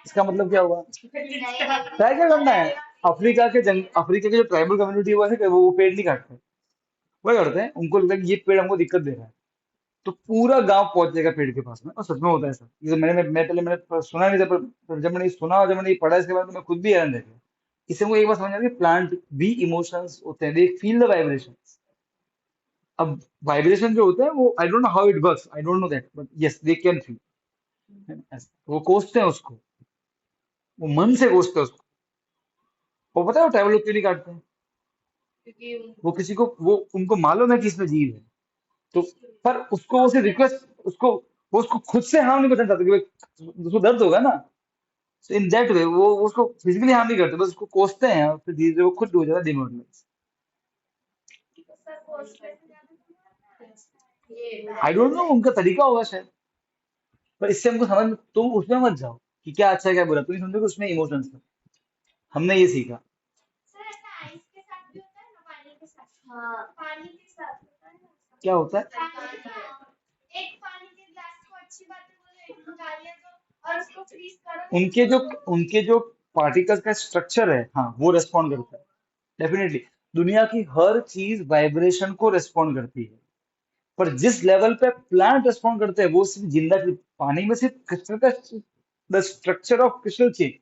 इसका मतलब क्या हुआ? ट्राई क्या करना है? अफ्रीका के जो ट्राइबल कम्युनिटी हुआ है वो पेड़ नहीं काटते, वो क्या करते हैं, उनको लगता है कि ये पेड़ हमको दिक्कत दे रहा है, तो पूरा गांव पहुंच जाएगा पेड़ के पास में, और सच में होता है ऐसा। ये तो मैं पहले मैंने सुना नहीं था, पर जब मैंने ये सुना और जब मैंने ये पढ़ा इसके बारे में, तो मैं खुद भी हैरान रह गया। इससे मुझे एक बात समझ आ गई, प्लांट भी इमोशंस होते हैं, दे फील द वाइब्रेशन। अब वाइब्रेशन जो होता है वो, I don't know how it works, I don't know that, but yes they can feel. वो कोसते हैं उसको, वो मन से कोसते हैं उसको। वो पता है वो ट्राइबल लोग क्यों नहीं काटते हैं? क्योंकि वो किसी को, वो उनको मालूम है कि इसमें जीव है, तो पर उसको वो सिर्फ रिक्वेस्ट, उसको वो उसको खुद से हार्म नहीं पहुंचाना चाहते कि भाई उसको दर्द होगा ना, तो इन दैट वे वो उसको फिजिकली हार्म नहीं करते, बस उसको कोसते हैं और फिर धीरे धीरे वो खुद हो जाता है डिमोरलाइज। ये आई डोंट नो, उनका तरीका होगा शायद, पर इससे हमको समझ, तुम उसमें मत जाओ कि क्या अच्छा है क्या बुरा, तुम समझो कि उसमें इमोशंस है। हमने ये सीखा। सर ऐसा आइस के साथ भी होता है ना, पानी के साथ? हाँ पानी के साथ होता है ना ऐसा? क्या होता है? पानी का, एक पानी के ग्लास को अच्छी बातें बोलो, एक को गालियां दो और उसको फ्रीज करो, उनके जो उनके जो पार्टिकल्स का स्ट्रक्चर है, हाँ वो रेस्पॉन्ड करता है, डेफिनेटली। दुनिया की हर चीज वाइब्रेशन को रेस्पॉन्ड करती है, पर जिस लेवल पे प्लांट रेस्पॉन्ड करते हैं वो सिर्फ जिंदा पानी में सिर्फ क्रिस्टल का, the structure of crystal change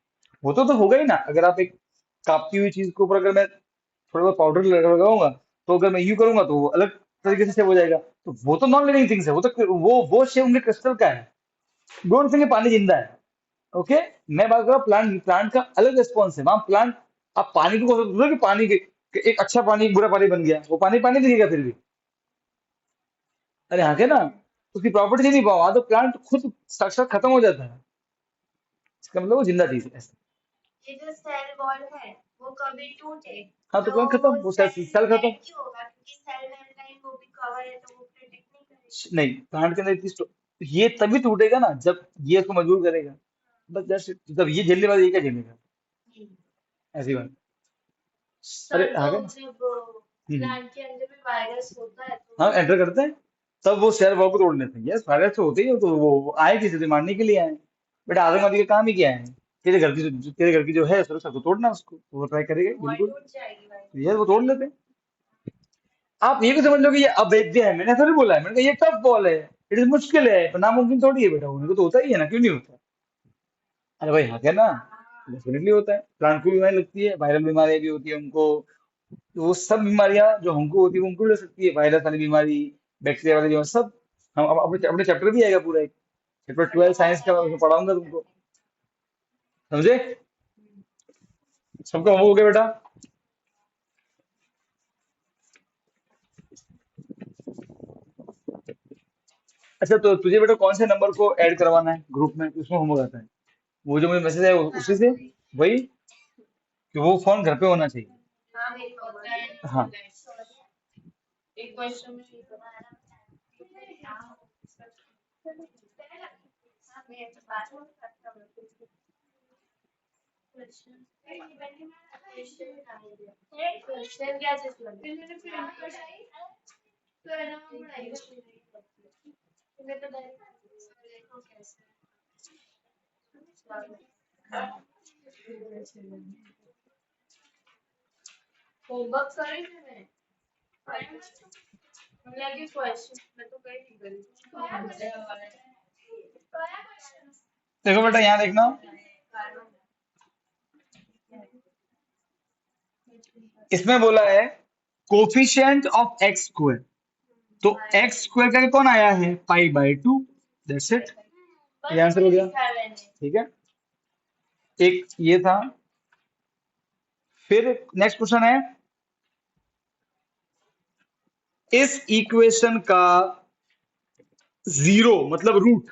वो तो होगा ही ना। अगर आप एक कापती हुई चीज के ऊपर अगर मैं थोड़ा बहुत पाउडर लगाऊंगा, तो अगर मैं यूं करूंगा तो वो अलग तरीके से सेव हो जाएगा, तो वो तो नॉन लिविंग थिंग्स है, वो तो वो शेप उनके क्रिस्टल का है। डोंट थिंक पानी जिंदा है। ओके, मैं बात कर रहा हूँ प्लांट, प्लांट का अलग रिस्पॉन्स है वहां। प्लांट, आप पानी को बोलो कि पानी के एक अच्छा पानी एक बुरा पानी बन गया, वो पानी पानी दिखेगा फिर भी। अरे हाँ, के ना, उसकी प्रॉपर्टी नहीं पाओ, वहां तो प्लांट खुद साक्षात खत्म हो जाता है, इसका मतलब वो जिंदा चीज है ऐसा। ये जो सेल वॉल है वो कभी टूटे हाँ, तो तो प्लांट खत्म, वो सेल सेल सेल खत्म। डेड क्यों होगा क्योंकि सेल मेम्ब्रेन वो भी कवर है तो वो प्रोटेक्ट नहीं करेगा। नहीं, प्लांट के अंदर इतनी ये तभी टूटेगा ना जब ये उसको मजबूर करेगा, बस जस्ट जब ये झेलने वाला, ये क्या झेलेगा, ऐसी बात। अरे सर तो आगे ना। जब हम्म। प्लांट के अंदर भी वायरस होता है तो हाँ, एंटर करते हैं, तब वो शेयर वॉल को तोड़ लेते हैं। यस, वायरस तो होते ही हो, तो वो आए किसी से मारने के लिए आए, बेटा आतंकवादी का काम ही क्या है? तेरे घर की जो है सुरक्षा को तोड़ना, उसको तो वो ट्राई करेगा वॉल बिल्कुल। टूट जाएगी वायरस। यस, वो तोड़ लेते हैं। आप ये भी समझ लो कि ये अवैध है, मैंने थोड़ी बोला है, मैंने कहा ये टफ बॉल है, इट इज मुश्किल है, पर नामुमकिन थोड़ी है बेटा, होने को तो होता ही है ना, क्यों नहीं होता? अरे भाई हाँ, क्या ना, डेफिनेटली होता है। प्लांट को बीमारी लगती है, वायरल बीमारियां भी होती है उनको, तो वो सब बीमारियां जो हमको होती है वो उनको भी लग सकती है, वायरस वाली बीमारी, बैक्टीरिया वाली बीमारी, सब। हम अपने अपने चैप्टर भी आएगा पूरा, एक चैप्टर 12 साइंस का, मैं उसमें पढ़ाऊंगा तुमको, समझे? सबका होमवर्क हो गया बेटा? अच्छा, तो तुझे बेटा कौन से नंबर को ऐड करवाना है ग्रुप में, उसमें होमवर्क आता है? वो जो मुझे मैसेज है उसी से, वही, कि वो फोन घर पे होना चाहिए। हाँ मेरी पता है हाँ। एक क्वेश्चन में नहीं पता है मैं तो बात नहीं करता हूँ क्वेश्चन क्या चीज लगी तुम्हें तो देखो कैसे होमवर्क करे थे मैं लगी क्वेश्चन मैं तो कहीं नहीं करी देखो बेटा, यहाँ देखना, इसमें बोला है कोफिशिएंट ऑफ एक्स स्क्वायर, तो एक्स स्क्वायर का कौन आया है, पाई बाय 2, दैट्स इट, ये आंसर हो गया। लिखा है मैंने। ठीक है, एक ये था। फिर नेक्स्ट क्वेश्चन है, इस इक्वेशन का जीरो मतलब रूट,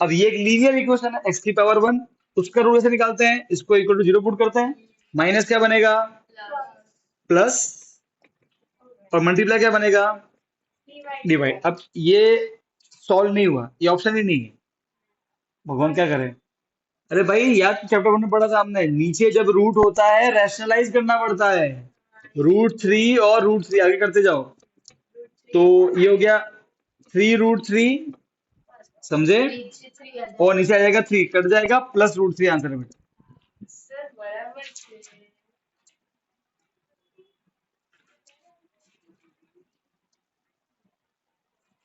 अब ये एक लीनियर इक्वेशन है, एक्स की पावर 1, उसका रूट ऐसे निकालते हैं, इसको इक्वल टू जीरो पुट करते हैं, माइनस क्या बनेगा, प्लस, और मल्टीप्लाई क्या बनेगा, डिवाइड। अब ये सॉल्व नहीं हुआ, ये ऑप्शन ही नहीं है, भगवान क्या करे। अरे भाई याद चैप्टर 1 में पढ़ा था हमने, नीचे जब रूट होता है रैशनलाइज करना पड़ता है, √3 और √3 आगे करते जाओ, तो ये हो गया 3√3, समझे, नीचे 3 आ और नीचे आ जाएगा 3, कट जाएगा, प्लस √3 आंसर है बेटा। सर बराबर છે।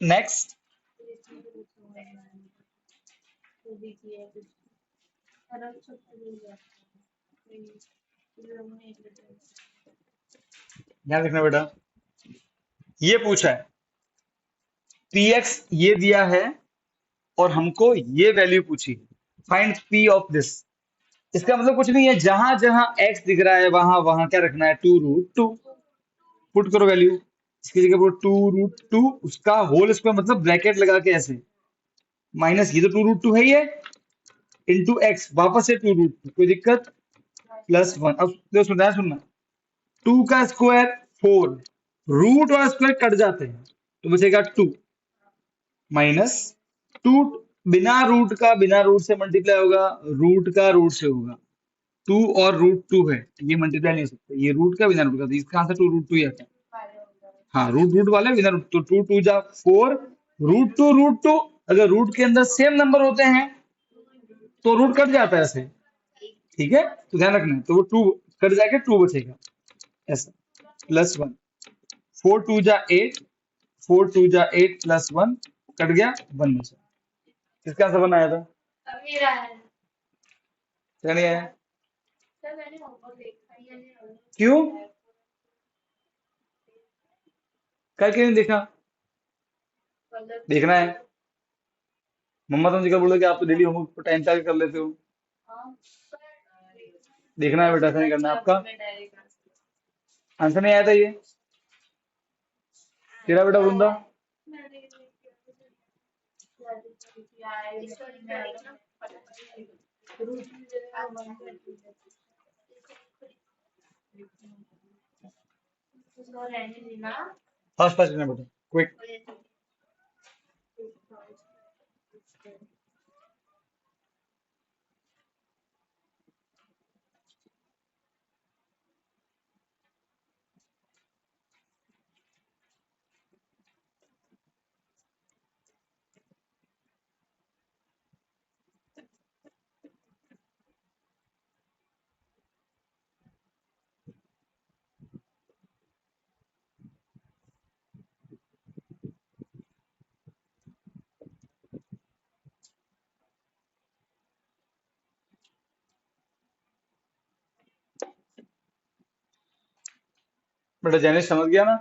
नेक्स्ट, तो देखिए कुछ फर्क छोटा हो जाता है। ध्यान रखना बेटा, ये पूछा है px ये दिया है और हमको ये वैल्यू पूछी, फाइंड p ऑफ दिस। इसका मतलब कुछ नहीं है, जहां जहां x दिख रहा है वहां वहां क्या रखना है, 2√2, पुट करो वैल्यू, इसकी जगह पर 2√2, उसका होल स्क्वायर मतलब ब्रैकेट लगा के ऐसे, माइनस ये तो 2√2 है, ये इंटू एक्स, वापस से 2√2, कोई दिक्कत, प्लस 1। अब देखो सुनना, 2 का स्क्वायर 4, रूट और स्क्वायर कट जाते हैं तो बचेगा 2, माइनस 2, बिना रूट से मल्टीप्लाई होगा, रूट का रूट से होगा, 2 और √2 है, ये मल्टीप्लाई नहीं हो सकता, ये रूट का बिना रूट का, तो इसका आंसर 2√2 ही आता है। हाँ, रूट वाले बिना रूट, तो 2 2 जा 4, √2, अगर रूट के अंदर सेम नंबर होते हैं तो रूट कट जाता है ऐसे, ठीक है, तो ध्यान रखना है, तो वो 2 कट जाएगा, 2 बचेगा ऐसा, प्लस 1, 4 2 जा 8, 4 2 जा 8 प्लस 1, कट गया, 1 बचा। किसका आंसर बनाया था, मेरा है। क्या नहीं आया, सर मैंने होमवर्क देखा ही नहीं। क्यों, करके नहीं देखा, मतलब देखना है। मम्मा तुमसे क्या बोलो कि आप तो डेली होमवर्क टाइम से आगे कर लेते हो, हाँ, देखना है बेटा, ऐसा नहीं करना है आपका। मैं डायरेक्ट आंसर नहीं आया था ये, तेरा बेटा वृंदा, फास्ट फास्ट करना बेटा, क्विक। बेटा जैनिश समझ गया ना,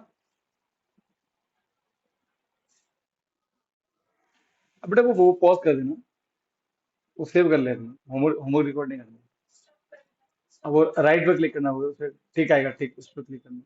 अब बेटा वो पॉज कर देना, वो सेव कर लेना, होमवर्क रिकॉर्ड नहीं करना, अब वो राइट पे क्लिक करना होगा, फिर ठीक आएगा, ठीक उस पर क्लिक करना।